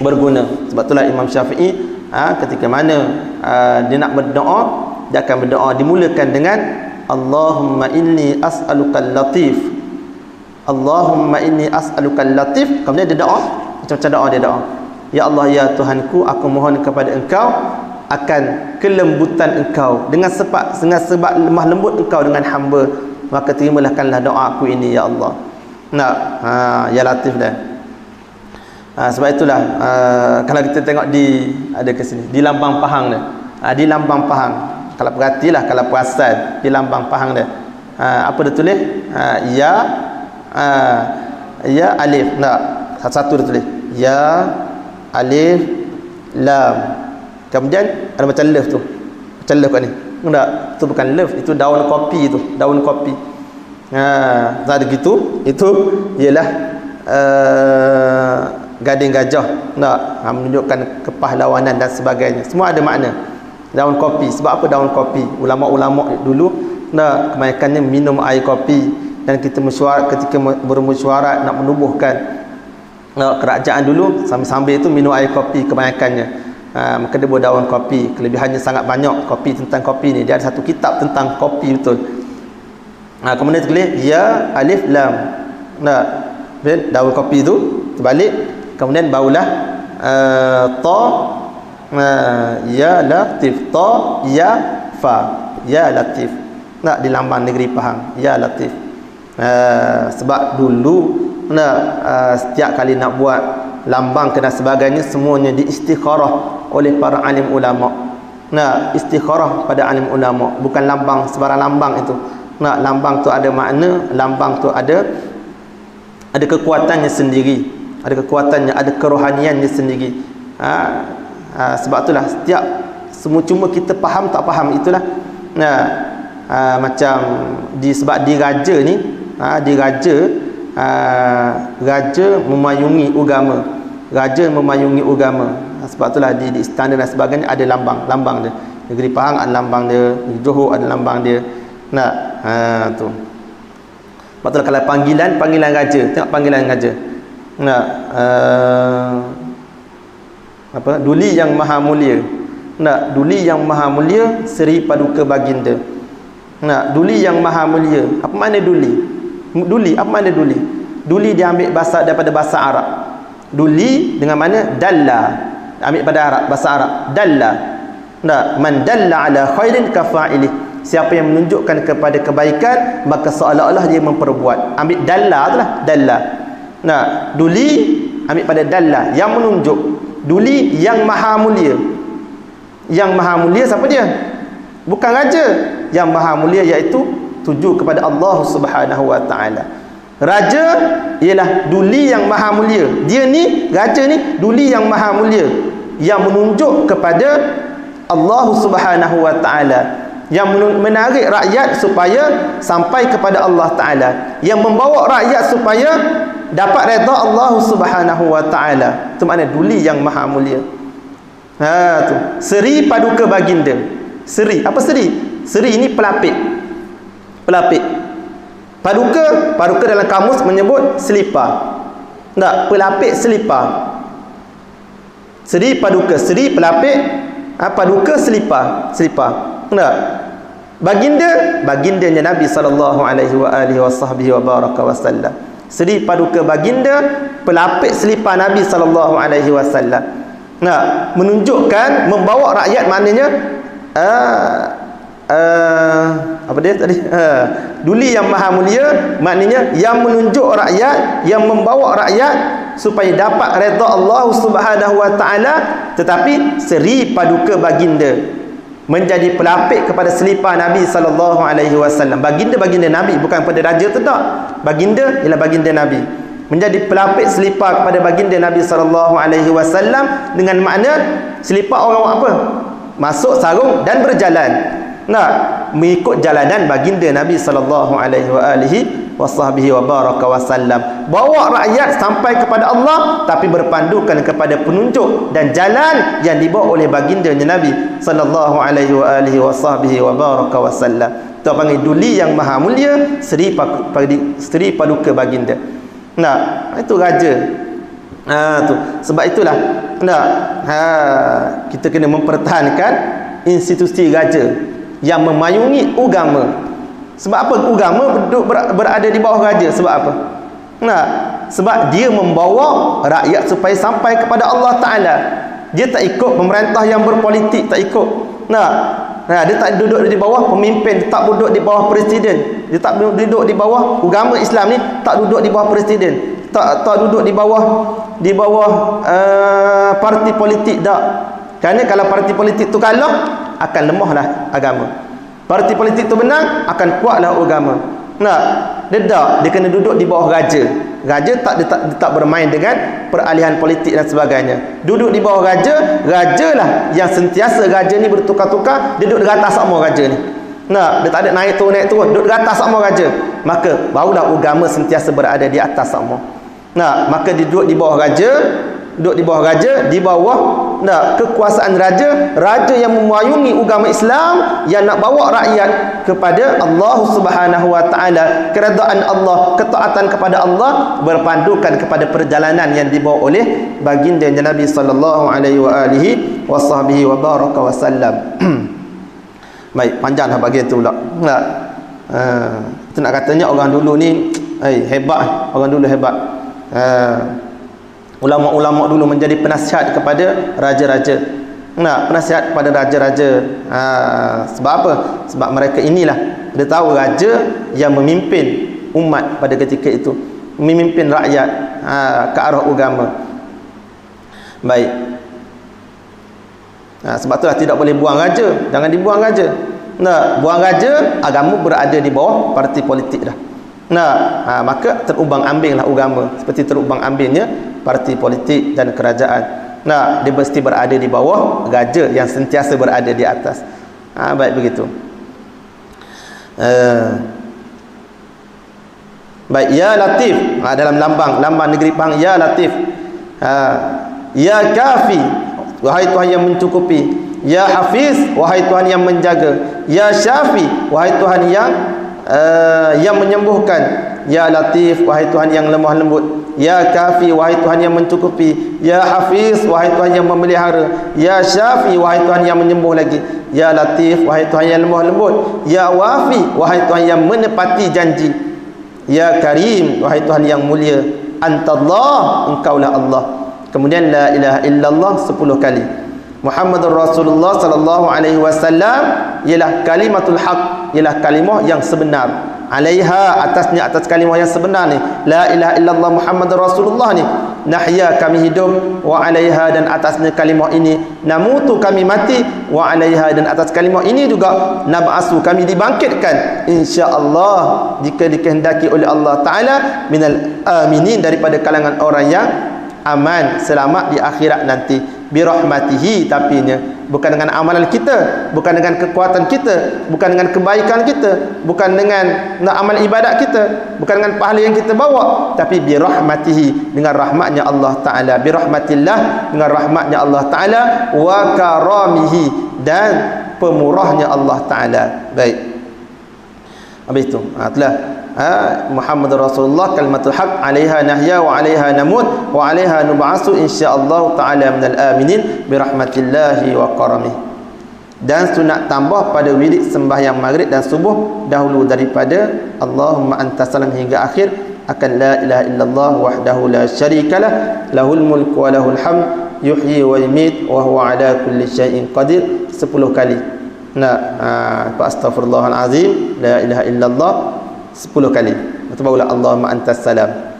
berguna. Sebab itulah Imam Syafi'i ketika mana dia nak berdoa, dia akan berdoa dimulakan dengan Allahumma inni as'alukal latif. Allahumma inni as'alukal latif. Kemudian dia doa, macam-macam doa dia doa. Ya Allah ya Tuhanku, aku mohon kepada Engkau akan kelembutan Engkau dengan sebab lemah lembut Engkau dengan hamba, maka terimalahkanlah doa aku ini ya Allah. Nak ya latif dah. Sebab itulah kalau kita tengok di ada ke sini di lambang Pahang dah. Di lambang Pahang kalau perhatilah, kalau perasan di lambang Pahang dah. Apa dia tulis? Ya alif. Nak satu dia tulis ya alif lam. Kemudian ada macam love tu. Macam love kat ni. Tak, tu bukan love, itu daun kopi tu, daun kopi. Tak ada gitu. Itu ialah gading gajah. Tak, menunjukkan kepahlawanan dan sebagainya. Semua ada makna. Daun kopi. Sebab apa daun kopi? Ulama-ulama dulu kebanyakannya minum air kopi, dan kita ketika bermesyuarat nak menubuhkan kerajaan dulu, sambil-sambil itu minum air kopi kebanyakannya. Maka dia buat daun kopi. Kelebihannya sangat banyak kopi. Tentang kopi ni dia ada satu kitab tentang kopi betul. Kemudian tulis ya alif lam. Nah, daun kopi tu terbalik, kemudian barulah ta ya latif, ta ya fa, ya latif. Nak di lambang negeri Pahang ya latif. Sebab dulu setiap kali nak buat lambang dan sebagainya semuanya diistikharah oleh para alim ulama. Istikharah pada alim ulama, bukan lambang sebarang lambang itu. Lambang tu ada makna, lambang tu ada kekuatannya sendiri, ada kekuatannya, ada kerohaniannya sendiri. Sebab itulah setiap semua, cuma kita faham tak faham itulah. Macam sebab di raja ni, di raja memayungi agama. Raja memayungi agama. Sebab itulah di istana dan sebagainya ada lambang dia. Negeri Pahang ada lambang dia, negeri Johor ada lambang dia. Tu. Sebab itulah kalau panggilan raja, tengok panggilan raja. Duli yang maha mulia. Duli yang maha mulia Seri Paduka Baginda. Duli yang maha mulia. Apa makna duli? Duli, apa makna duli? Duli diambil daripada bahasa Arab. Duli dengan mana? Dalla. Ambil pada Arab, bahasa Arab. Dalla. Man dalla ala khairin kafa'ilih. Siapa yang menunjukkan kepada kebaikan, maka seolah-olah dia memperbuat. Ambil dalla tu lah, dalla. Duli ambil pada dalla, yang menunjuk. Duli yang maha mulia. Yang maha mulia siapa dia? Bukan raja. Yang maha mulia iaitu tuju kepada Allah Subhanahu wa taala. Raja ialah duli yang maha mulia. Dia ni, raja ni duli yang maha mulia, yang menunjuk kepada Allah Subhanahu wa taala, yang menarik rakyat supaya sampai kepada Allah taala, yang membawa rakyat supaya dapat redha Allah Subhanahu wa taala. Itu makna duli yang maha mulia. Tu Seri Paduka Baginda. Seri, apa seri? Seri ini pelapik. Pelapik. Paduka dalam kamus menyebut selipar. Tak, pelapik selipar. Seri Paduka, seri pelapik, paduka selipar. Tak. Bagindanya Nabi sallallahu alaihi wasallam. Seri Paduka Baginda, pelapik selipar Nabi sallallahu alaihi wasallam. Menunjukkan, membawa rakyat, maknanya apa dia tadi? Duli yang maha mulia, maknanya yang menunjuk rakyat, yang membawa rakyat supaya dapat redha Allah Subhanahu wa taala, tetapi seri paduka baginda menjadi pelapik kepada selipar Nabi sallallahu alaihi wasallam. Baginda Nabi, bukan pada raja tu tak. Baginda ialah baginda Nabi. Menjadi pelapik selipar kepada baginda Nabi sallallahu alaihi wasallam, dengan makna selipar orang apa? Masuk sarung dan berjalan. Nah, mengikut jalanan baginda Nabi sallallahu alaihi wasallam. Bawa rakyat sampai kepada Allah, tapi berpandukan kepada penunjuk dan jalan yang dibawa oleh baginda Nabi sallallahu alaihi wasallam. Kita panggil duli yang maha mulia, seri paduka baginda. Nah, itu raja. Tu. Sebab itulah kita kena mempertahankan institusi raja yang memayungi agama. Sebab apa agama berada di bawah raja? Sebab apa? Sebab dia membawa rakyat supaya sampai kepada Allah Ta'ala. Dia tak ikut pemerintah yang berpolitik, tak ikut. Dia tak duduk di bawah pemimpin, dia tak duduk di bawah presiden. Dia tak duduk di bawah agama Islam ni, tak duduk di bawah presiden. Tak duduk di bawah parti politik tak. Kerana kalau parti politik tu kalah, akan lemahlah agama. Parti politik tu menang, akan kuatlah agama. Dia kena duduk di bawah raja. Raja tak bermain dengan peralihan politik dan sebagainya. Duduk di bawah raja, rajalah yang sentiasa raja ni bertukar-tukar, dia duduk di atas sama raja ni. Dia tak ada naik turun, duduk di atas sama raja. Maka barulah agama sentiasa berada di atas sama. Maka dia duduk di bawah raja, di bawah kekuasaan raja yang memayungi agama Islam, yang nak bawa rakyat kepada Allah Subhanahu wa taala, keredaan Allah, ketaatan kepada Allah, berpandukan kepada perjalanan yang dibawa oleh baginda Nabi sallallahu alaihi wasallam. Baik, panjanglah bahagian tu pula. Kita nak katanya orang dulu ni hebat, orang dulu hebat. Ulama-ulama dulu menjadi penasihat kepada raja-raja. Penasihat kepada raja-raja. Sebab apa? Sebab mereka inilah, dia tahu raja yang memimpin umat pada ketika itu, memimpin rakyat ke arah agama. Baik. Sebab itulah tidak boleh buang raja. Jangan dibuang raja. Buang raja, agama berada di bawah parti politik dah. Maka terubang ambinglah agama, seperti terubang ambingnya parti politik dan kerajaan. Dia mesti berada di bawah raja yang sentiasa berada di atas. Baik begitu. Baik, ya Latif. Dalam lambang negeri Pahang, ya Latif. Ya Kafi, wahai Tuhan yang mencukupi. Ya Hafiz, wahai Tuhan yang menjaga. Ya Syafi, wahai Tuhan yang menyembuhkan. Ya Latif, wahai Tuhan yang lemah lembut. Ya Kafi, wahai Tuhan yang mencukupi. Ya Hafiz, wahai Tuhan yang memelihara. Ya Syafi, wahai Tuhan yang menyembuh lagi. Ya Latif, wahai Tuhan yang lemah lembut. Ya Wafi, wahai Tuhan yang menepati janji. Ya Karim, wahai Tuhan yang mulia. Antallah, engkaulah Allah. Kemudian la ilaha illallah 10 kali. Muhammadur Rasulullah sallallahu alaihi wasallam ialah kalimatul haq, ialah kalimah yang sebenar. Alaiha, atas kalimah yang sebenar ni, la ilaha illallah Muhammadur Rasulullah ni, nahya, kami hidup, wa alaiha, dan atasnya kalimah ini namutu, kami mati, wa alaiha, dan atas kalimah ini juga nab'asu, kami dibangkitkan insya-Allah jika dikehendaki oleh Allah Taala, minal aminin, daripada kalangan orang yang aman, selamat di akhirat nanti. Birahmatihi, tapinya bukan dengan amalan kita, bukan dengan kekuatan kita, bukan dengan kebaikan kita, bukan dengan amal ibadat kita, bukan dengan pahala yang kita bawa, tapi birahmatihi, dengan rahmatnya Allah Ta'ala. Birahmatillah, dengan rahmatnya Allah Ta'ala. Wa karamihi, dan pemurahnya Allah Ta'ala. Baik, habis itu itulah Muhammad Rasulullah kalimatul haq, alaiha nahya wa alaiha namut wa alaiha nub'asu insyaallah ta'ala minal aminin birahmatillahi wa karamih. Dan sunat tambah pada wirid sembahyang maghrib dan subuh dahulu daripada Allahumma anta salam hingga akhir akan la ilaha illallah wahdahu la syarikalah lahul mulku wa lahul hamd yuhyi wa yumiit wa huwa ala kulli syai'in qadir 10 kali. Nak astaghfirullahalazim, la ilaha illallah 10 kali. Lepas barulah Allahumma antas salam.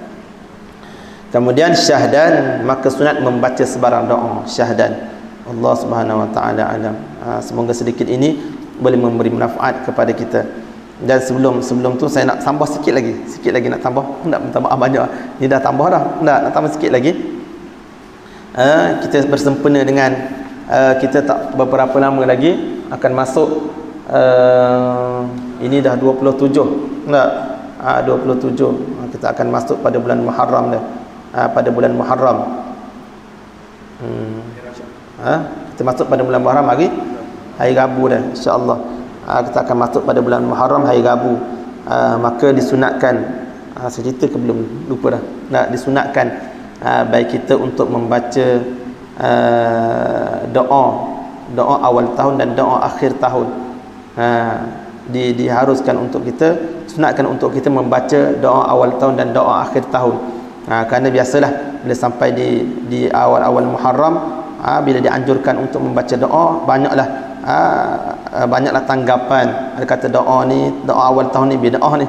Kemudian syahdan, maka sunat membaca sebarang doa syahdan. Allah Subhanahu wa taala alam. Semoga sedikit ini boleh memberi manfaat kepada kita. Dan sebelum tu saya nak tambah sikit lagi nak tambah. Nak tambah banyak. Ni dah tambah dah. Nak tambah sikit lagi. Kita bersempena dengan kita tak beberapa lama lagi akan masuk ini dah 27. Tak? 27. Kita akan masuk pada bulan Muharram dah. Pada bulan Muharram. Kita masuk pada bulan Muharram hari Rabu dah, insya-Allah. Kita akan masuk pada bulan Muharram hari Rabu. Maka disunatkan, saya cerita ke belum, lupa dah. Nak disunatkan baik kita untuk membaca doa awal tahun dan doa akhir tahun. Diharuskan untuk kita, sunatkan untuk kita membaca doa awal tahun dan doa akhir tahun. Kerana biasalah bila sampai di awal-awal Muharram, bila dianjurkan untuk membaca doa, banyaklah tanggapan. Ada kata doa awal tahun ni bid'ah ni.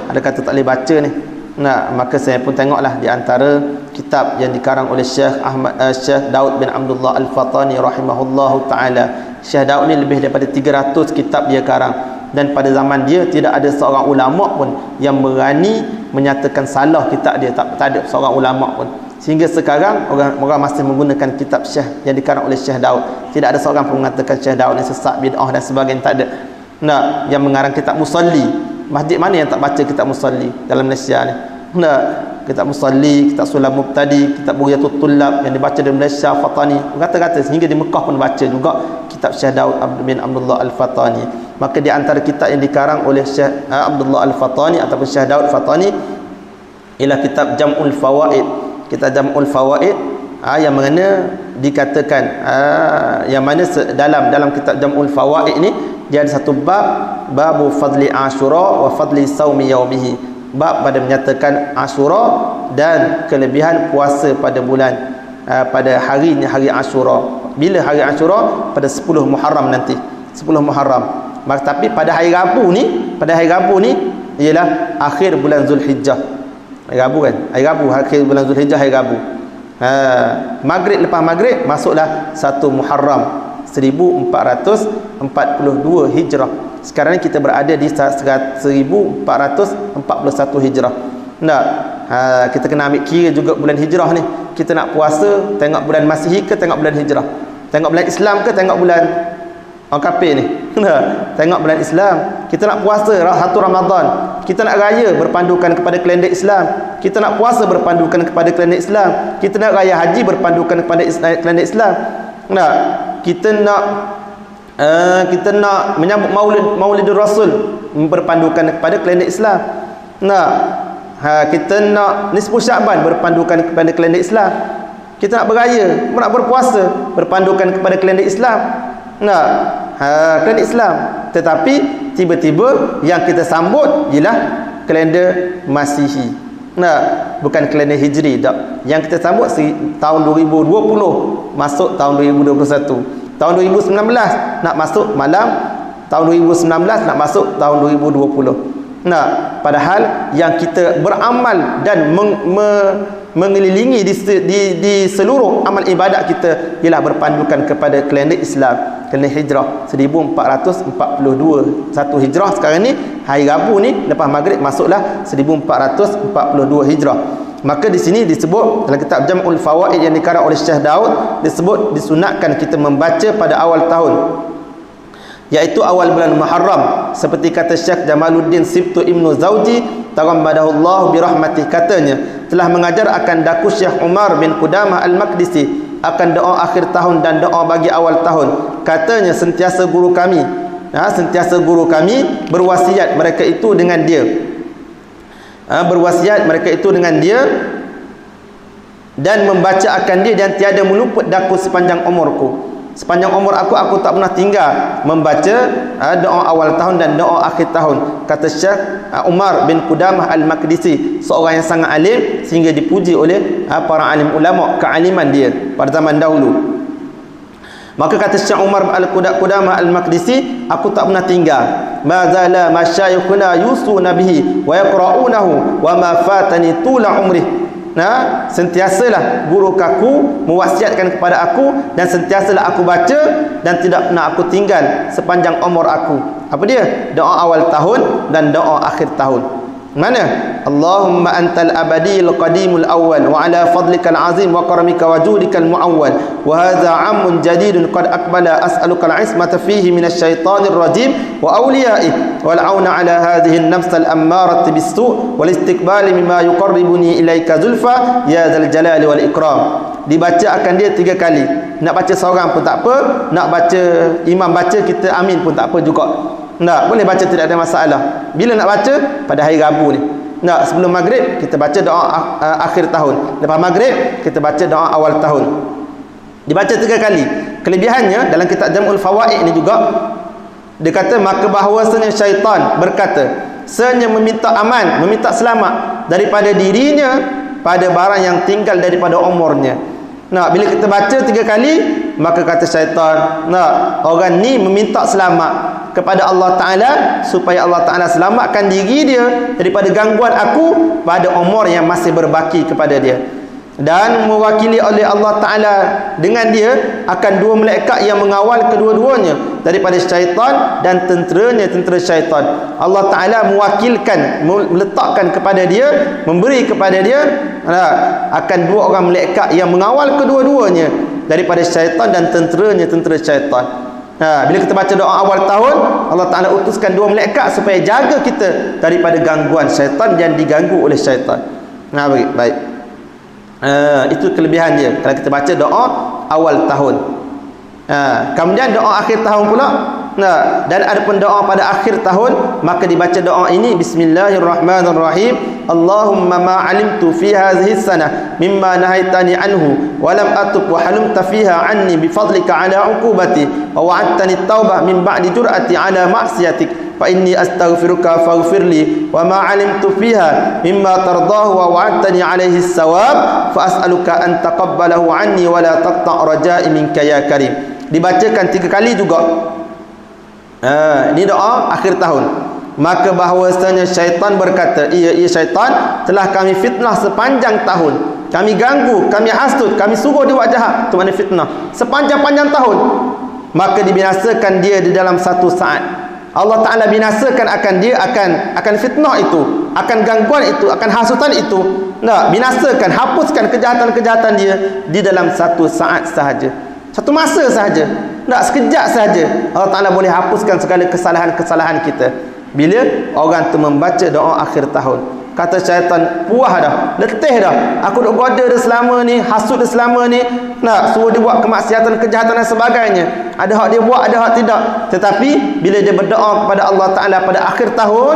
Ada kata tak boleh baca ni. Maka saya pun tengoklah di antara kitab yang dikarang oleh Syekh Daud bin Abdullah Al-Fatani rahimahullahu taala. Syekh Daud ni lebih daripada 300 kitab dia karang, dan pada zaman dia tidak ada seorang ulama pun yang berani menyatakan salah kitab dia. Tak ada seorang ulama pun. Sehingga sekarang orang masih menggunakan kitab Syekh yang dikarang oleh Syekh Daud. Tidak ada seorang pun mengatakan Syekh Daud ni sesat, bid'ah dan sebagainya, tak ada. Yang mengarang kitab Musalli. Masjid mana yang tak baca kitab Musalli dalam Malaysia ni? Kitab Musalli, kitab Sulam Mubtadi, kitab Bughiyatul Tullab yang dibaca di Malaysia, Fatani, kata-kata sehingga di Mekah pun baca juga kitab Syekh Daud bin Abdullah Al-Fatani. Maka di antara kitab yang dikarang oleh Syekh Abdullah Al-Fatani ataupun Syekh Daud Fatani ialah kitab Jam'ul Fawaid. Kitab Jam'ul Fawaid yang mana dikatakan yang mana dalam kitab Jam'ul Fawaid ni dia ada satu babu fadli Ashura wa fadli saumi yaumihi. Bab pada menyatakan Ashura dan kelebihan puasa pada bulan pada hari Ashura. Bila hari Ashura? Pada 10 Muharram nanti. 10 Muharram. Tapi pada hari Rabu ni ialah akhir bulan Zulhijjah. Hari Rabu kan? Hari Rabu akhir bulan Zulhijjah, hari Rabu. Maghrib, lepas maghrib masuklah 1 Muharram 1442 Hijrah. Sekarang ni kita berada di 1441 Hijrah. Kita kena ambil kira juga bulan Hijrah ni. Kita nak puasa, tengok bulan Masihi ke tengok bulan Hijrah? Tengok bulan Islam ke tengok bulan orang kafir ni? Tengok bulan Islam. Kita nak puasa 1 Ramadan, kita nak raya berpandukan kepada kalender Islam. Kita nak puasa berpandukan kepada kalender Islam. Kita nak raya haji berpandukan kepada kalender Islam. Kita nak menyambut Maulidur Rasul berpandukan kepada kalender Islam. Kita nak Nisfu Sya'ban berpandukan kepada kalender Islam. Kita nak beraya, nak berpuasa berpandukan kepada kalender Islam. Kalender Islam. Tetapi tiba-tiba yang kita sambut ialah kalender Masihi. Bukan kalender Hijri tak. Yang kita sambut tahun 2020 masuk tahun 2021. Tahun 2019 nak masuk malam tahun 2019 nak masuk tahun 2020. Padahal yang kita beramal dan mengelilingi di seluruh amal ibadat kita ialah berpandukan kepada kalender Islam, kalender Hijrah 1442 1 Hijrah. Sekarang ni hari Rabu ni lepas maghrib masuklah 1442 Hijrah. Maka di sini disebut dalam kitab Jam'ul Fawaid yang dikarang oleh Syekh Daud, disebut disunatkan kita membaca pada awal tahun, iaitu awal bulan Muharram, seperti kata Syekh Jamaluddin Sibtu Ibnu Zawji taghammadahullah birahmatih, katanya telah mengajar akan daku Syekh Umar bin Qudamah Al-Maqdisi akan doa akhir tahun dan doa bagi awal tahun. Katanya sentiasa guru kami berwasiat mereka itu dengan dia. Berwasiat mereka itu dengan dia dan membaca akan dia, dan tiada meluput daku sepanjang umurku. Sepanjang umur aku tak pernah tinggal membaca doa awal tahun dan doa akhir tahun, kata Syekh Umar bin Qudamah Al-Maqdisi, seorang yang sangat alim sehingga dipuji oleh para alim ulama kealiman dia pada zaman dahulu. Maka kata Syekh Umar Al-Qudamah Al-Maqdisi, aku tak pernah tinggal. Ma zala masyayikhuna yusuna bihi wa yaqra'unahu wa ma fatani tula umri. Nah, sentiasalah guru kaku mewasiatkan kepada aku, dan sentiasalah aku baca, dan tidak pernah aku tinggal sepanjang umur aku. Apa dia? Doa awal tahun dan doa akhir tahun. Mana? Allahumma antal abadiyil qadimul awwal wa ala fadlikal azim wa karamika wa judikal muawwal wa hadha amun jadidun qad aqbala as'aluka al-ismata fihi minasy syaitanir rajim wa awliya'i wal auna ala hadhihi an-nafs al-ammarati bis-su' wal istiqbali mimma yuqarribuni ilaika zulfa ya dzal jalali wal ikram. Dibaca akan dia 3 kali. Nak baca seorang pun tak apa, nak baca imam baca kita amin pun tak apa juga. Tak, boleh baca, tidak ada masalah. Bila nak baca? Pada hari Rabu ni. Tak, sebelum maghrib kita baca doa akhir tahun. Lepas maghrib kita baca doa awal tahun. Dibaca 3 kali. Kelebihannya dalam kitab Jam'ul Fawaid ni juga, dia kata maka bahawasanya syaitan berkata, senyap meminta aman, meminta selamat daripada dirinya pada barang yang tinggal daripada umurnya. Nah, bila kita baca 3 kali, maka kata syaitan, nah, orang ni meminta selamat kepada Allah Ta'ala supaya Allah Ta'ala selamatkan diri dia daripada gangguan aku pada umur yang masih berbaki kepada dia, dan mewakili oleh Allah Ta'ala dengan dia akan 2 malaikat yang mengawal kedua-duanya daripada syaitan dan tentera syaitan. Allah Ta'ala mewakilkan, meletakkan kepada dia, memberi kepada dia akan 2 orang malaikat yang mengawal kedua-duanya daripada syaitan dan tentera syaitan. Bila kita baca doa awal tahun, Allah Ta'ala utuskan 2 malaikat supaya jaga kita daripada gangguan syaitan yang diganggu oleh syaitan. Baik. Itu kelebihan dia kalau kita baca doa awal tahun. Kemudian doa akhir tahun pula. Dan ada pun doa pada akhir tahun, maka dibaca doa ini, Bismillahirrahmanirrahim. Allahumma ma alimtu fi hadhihi sanah mimma nahaitani anhu wa lam atub wa halumta fiha anni bi fadlika ala uqubati wa wa'adtani at-taubah min ba'di jur'ati ala ma'siyatik fa inni astaghfiruka faghfirli wa ma alimtu fiha mimma tardahu wa wa'adtani alayhi as-sawab fa as'aluka an taqabbalahu anni wa la taqta' raja'i minka ya karim. Dibacakan 3 kali juga. Ini doa akhir tahun. Maka bahawasanya syaitan berkata, ia syaitan telah kami fitnah sepanjang tahun, kami ganggu, kami hasut, kami suruh dia buat jahat. Itu makna fitnah sepanjang-panjang tahun. Maka dibinasakan dia di dalam satu saat. Allah Ta'ala binasakan akan dia, akan fitnah itu, akan gangguan itu, akan hasutan itu. Binasakan, hapuskan kejahatan-kejahatan dia di dalam satu saat sahaja, satu masa sahaja. Sekejap sahaja Allah Ta'ala boleh hapuskan segala kesalahan-kesalahan kita bila orang tu membaca doa akhir tahun. Kata syaitan, puas dah, letih dah, aku duk goda dia selama ni, hasut dia selama ni, suruh dia buat kemaksiatan, kejahatan dan sebagainya. Ada hak dia buat, ada hak tidak. Tetapi bila dia berdoa kepada Allah Ta'ala pada akhir tahun,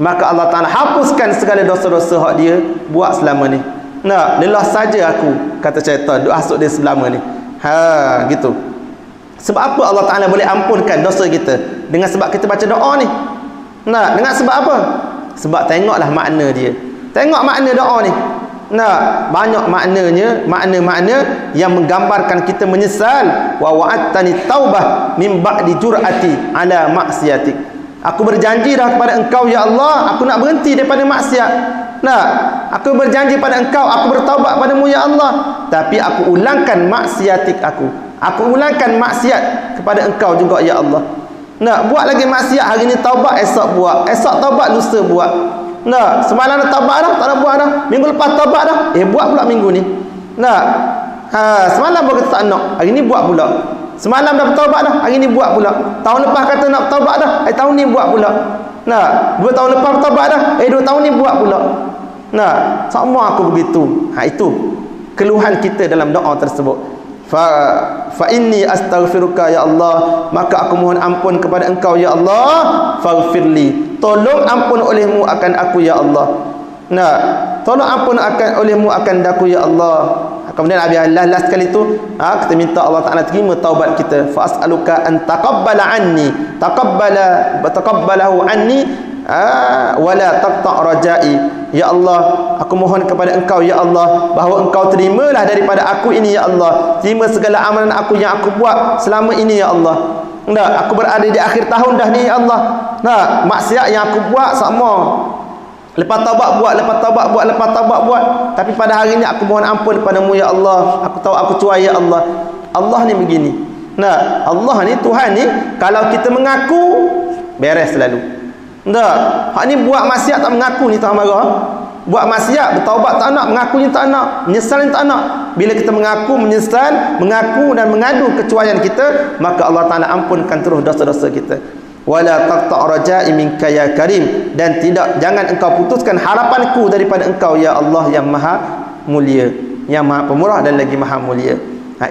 maka Allah Ta'ala hapuskan segala dosa-dosa hak dia buat selama ni. Lelah saja aku, kata syaitan, duk hasut dia selama ni. Gitu. Sebab apa Allah Ta'ala boleh ampunkan dosa kita? Dengan sebab kita baca doa ni. Dengan sebab apa? Sebab tengoklah makna dia. Tengok makna doa ni. Banyak maknanya, makna-makna yang menggambarkan kita menyesal. Wa wa'adtani taubah min ba'di jur'ati ala maksiatik. Aku berjanji dah kepada engkau ya Allah, aku nak berhenti daripada maksiat. Aku berjanji pada engkau, aku bertaubat padamu ya Allah, tapi aku ulangkan maksiatik aku. Aku ulangkan maksiat kepada engkau juga ya Allah. Buat lagi maksiat hari ni taubat, esok buat, esok taubat, lusa buat. Semalam dah taubat dah, tak nak buat dah. Minggu lepas taubat dah, buat pula minggu ni. Semalam baru kata tak nak, hari ni buat pula. Semalam dah bertaubat dah, hari ni buat pula. Tahun lepas kata nak bertaubat dah, tahun ni buat pula. 2 tahun lepas bertaubat dah, 2 tahun ni buat pula. Sama aku begitu. Itu keluhan kita dalam doa tersebut. Fa inni astaghfiruka ya Allah, maka aku mohon ampun kepada engkau ya Allah. Faghfirli, tolong ampun olehmu akan aku ya Allah. Tolong ampun olehmu akan aku ya Allah. Kemudian last kali tu kita minta Allah Ta'ala terima taubat kita. Fa as'aluka an taqabbala anni, taqabbalahu anni wala taqta' rajai, ya Allah aku mohon kepada engkau ya Allah bahawa engkau terimalah daripada aku ini ya Allah, terima segala amalan aku yang aku buat selama ini ya Allah. Aku berada di akhir tahun dah ni ya Allah. Maksiat yang aku buat sama, lepas taubat buat, tapi pada hari ni aku mohon ampun padamu ya Allah. Aku tahu aku cuai ya Allah. Allah ni begini. Allah ni, Tuhan ni, kalau kita mengaku beres selalu. Hak ni buat maksiat tak mengaku ni tak marah. Buat maksiat, bertaubat tak nak, mengaku ni tak nak, menyesal ni tak nak. Bila kita mengaku, menyesal, mengaku dan mengadu kecuaian kita, maka Allah Ta'ala ampunkan terus dosa-dosa kita. Wala taqta' raja'i minka ya karim, dan jangan engkau putuskan harapanku daripada engkau ya Allah yang maha mulia, yang maha pemurah dan lagi maha mulia.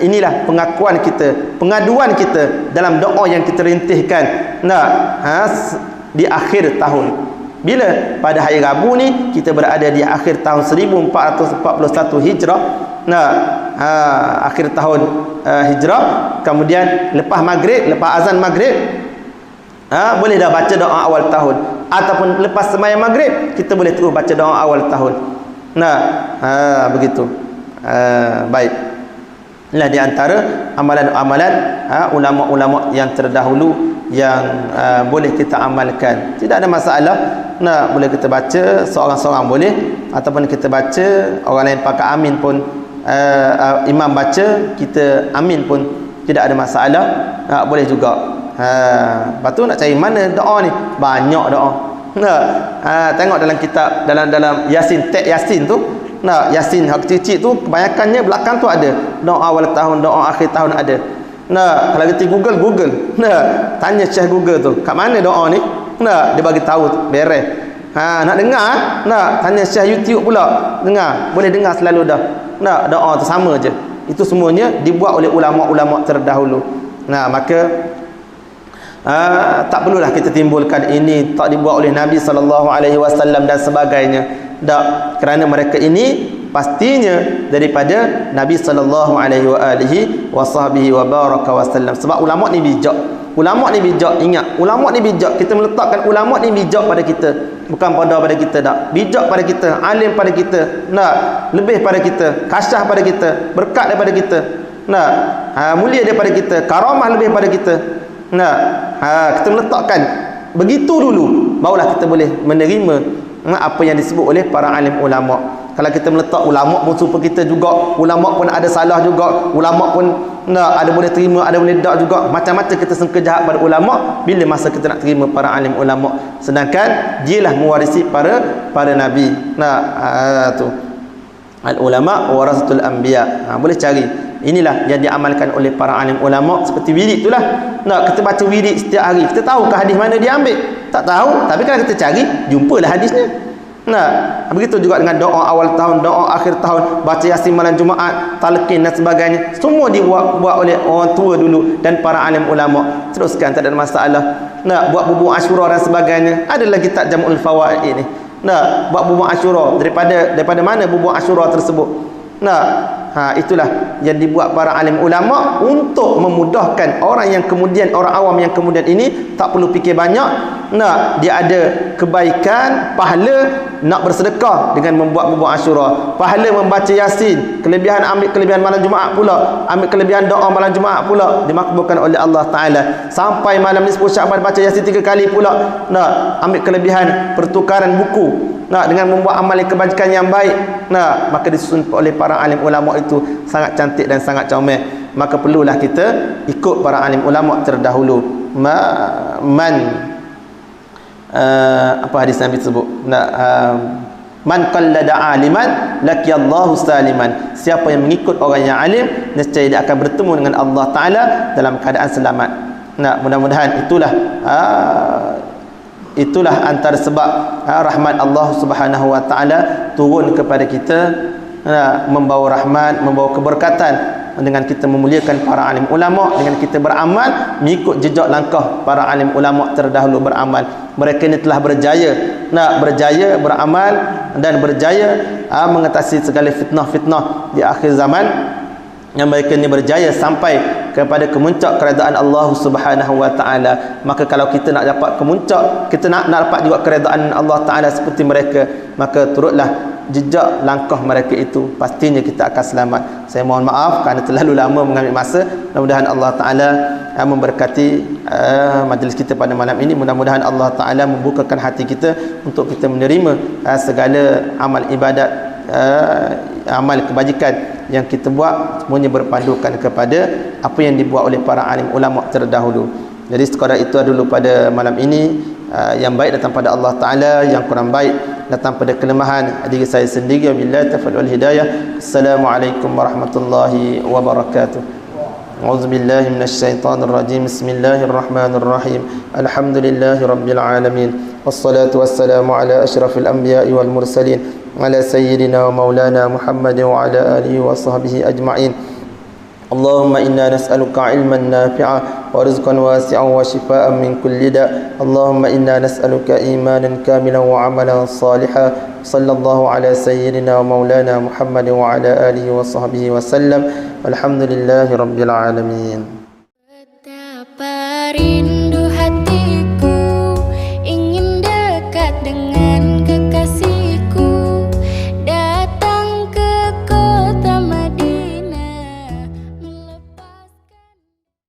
Inilah pengakuan kita, pengaduan kita dalam doa yang kita rintihkan di akhir tahun. Bila pada hari Rabu ni kita berada di akhir tahun 1441 Hijrah. Akhir tahun Hijrah, kemudian lepas maghrib, lepas azan maghrib, boleh dah baca doa awal tahun, ataupun lepas sembahyang maghrib kita boleh terus baca doa awal tahun. Begitu. Baik. Inilah di antara amalan-amalan ulama-ulama yang terdahulu yang boleh kita amalkan. Tidak ada masalah. Boleh kita baca seorang-seorang boleh, ataupun kita baca orang lain pakai amin pun, imam baca kita amin pun tidak ada masalah. Boleh juga. Lepas tu nak cari mana doa ni, banyak doa. Tengok dalam kitab, dalam Yasin, teks Yasin tu, Yasin hak kecil-kecil tu kebanyakannya belakang tu ada doa awal tahun, doa akhir tahun ada. Kalau kita Google, tanya Syekh Google tu, kat mana doa ni? Dia bagi tahu beres. Nak dengar, tanya Syekh YouTube pula, dengar, boleh dengar selalu dah. Doa tu sama je. Itu semuanya dibuat oleh ulama-ulama terdahulu. Maka tak perlulah kita timbulkan ini tak dibuat oleh Nabi SAW dan sebagainya. Tak, kerana mereka ini pastinya daripada Nabi SAW sebab ulama ni bijak. Ulama ni bijak, ingat, ulama ni bijak. Kita meletakkan ulama ni bijak pada kita, bukan pada kita tak. Bijak pada kita, alim pada kita, lebih pada kita, kasyah pada kita, berkat daripada kita, mulia daripada kita, karamah lebih pada kita. Kita meletakkan begitu dulu, barulah kita boleh menerima apa yang disebut oleh para alim ulama. Kalau kita meletak ulama pun supaya kita juga, ulama pun ada salah juga, ulama pun ada boleh terima, ada boleh tak juga, macam-macam kita sangka jahat pada ulama. Bila masa kita nak terima para alim ulama, sedangkan dialah mewarisi para nabi. Tu al ulama warasatul anbiya. Boleh cari, inilah yang diamalkan oleh para alim ulama. Seperti wirid itulah, kita baca wirid setiap hari. Kita tahu ke hadis mana dia ambil? Tak tahu, tapi kalau kita cari, jumpalah hadisnya. Begitu juga dengan doa awal tahun, doa akhir tahun, baca Yasin malam Jumaat, talqin dan sebagainya. Semua dibuat oleh orang tua dulu dan para alim ulama. Teruskan, tak ada masalah. Buat bubur Asyura dan sebagainya. Adalah kitab Jam'ul Fawaid ini. Buat bubur Asyura, daripada mana bubur Asyura tersebut? Itulah yang dibuat para alim ulama untuk memudahkan orang yang kemudian, orang awam yang kemudian ini tak perlu fikir banyak. Dia ada kebaikan, pahala nak bersedekah dengan membuat bubur Asyura, pahala membaca Yasin, ambil kelebihan malam Jumaat pula, ambil kelebihan doa malam Jumaat pula, dimakbulkan oleh Allah Ta'ala. Sampai malam nisfu Syaban baca Yasin 3 kali pula, ambil kelebihan pertukaran buku, dengan membuat amal kebajikan yang baik. Maka disusun oleh para alim ulama itu sangat cantik dan sangat comel. Maka perlulah kita ikut para alim ulama terdahulu. Apa hadis Nabi sebut? Man qallada aliman laqiyallahu saliman. Siapa yang mengikut orang yang alim, nescaya dia akan bertemu dengan Allah Ta'ala dalam keadaan selamat. Mudah-mudahan itulah antara sebab rahmat Allah Subhanahu wa Ta'ala turun kepada kita, membawa rahmat, membawa keberkatan dengan kita memuliakan para alim ulama, dengan kita beramal mengikut jejak langkah para alim ulama terdahulu beramal. Mereka ini telah berjaya beramal dan berjaya mengatasi segala fitnah-fitnah di akhir zaman. Yang mereka ini berjaya sampai kepada kemuncak keredaan Allah Subhanahu wa taala. Maka kalau kita nak dapat kemuncak, kita nak dapat juga keredaan Allah taala seperti mereka, maka turutlah jejak langkah mereka itu, pastinya kita akan selamat. Saya mohon maaf kerana terlalu lama mengambil masa. Mudah-mudahan Allah taala memberkati majlis kita pada malam ini. Mudah-mudahan Allah taala membukakan hati kita untuk kita menerima segala amal ibadat, amal kebajikan yang kita buat, semuanya berpandukan kepada apa yang dibuat oleh para alim ulama terdahulu. Jadi sekadar itu dulu pada malam ini. Yang baik datang pada Allah Ta'ala, yang kurang baik datang pada kelemahan diri saya sendiri. Wabillahi taufiq wal hidayah. Assalamualaikum warahmatullahi wabarakatuh. A'udzu billahi minasy syaithanir rajim. Bismillahirrahmanirrahim. Alhamdulillahi rabbil alamin. Wassalatu wassalamu ala asyrafil anbiya'i wal mursalin, ala sayyidina wa maulana Muhammadin wa ala alihi wa sahbihi ajma'in. اللهم إنا نسألك علما نافعا ورزقا واسعا وشفاء من كل داء. اللهم إنا نسألك إيمانا كاملا وعملا صالحا. صلى الله على سيدنا ومولانا محمد وعلى آله وصحبه وسلم. والحمد لله رب العالمين.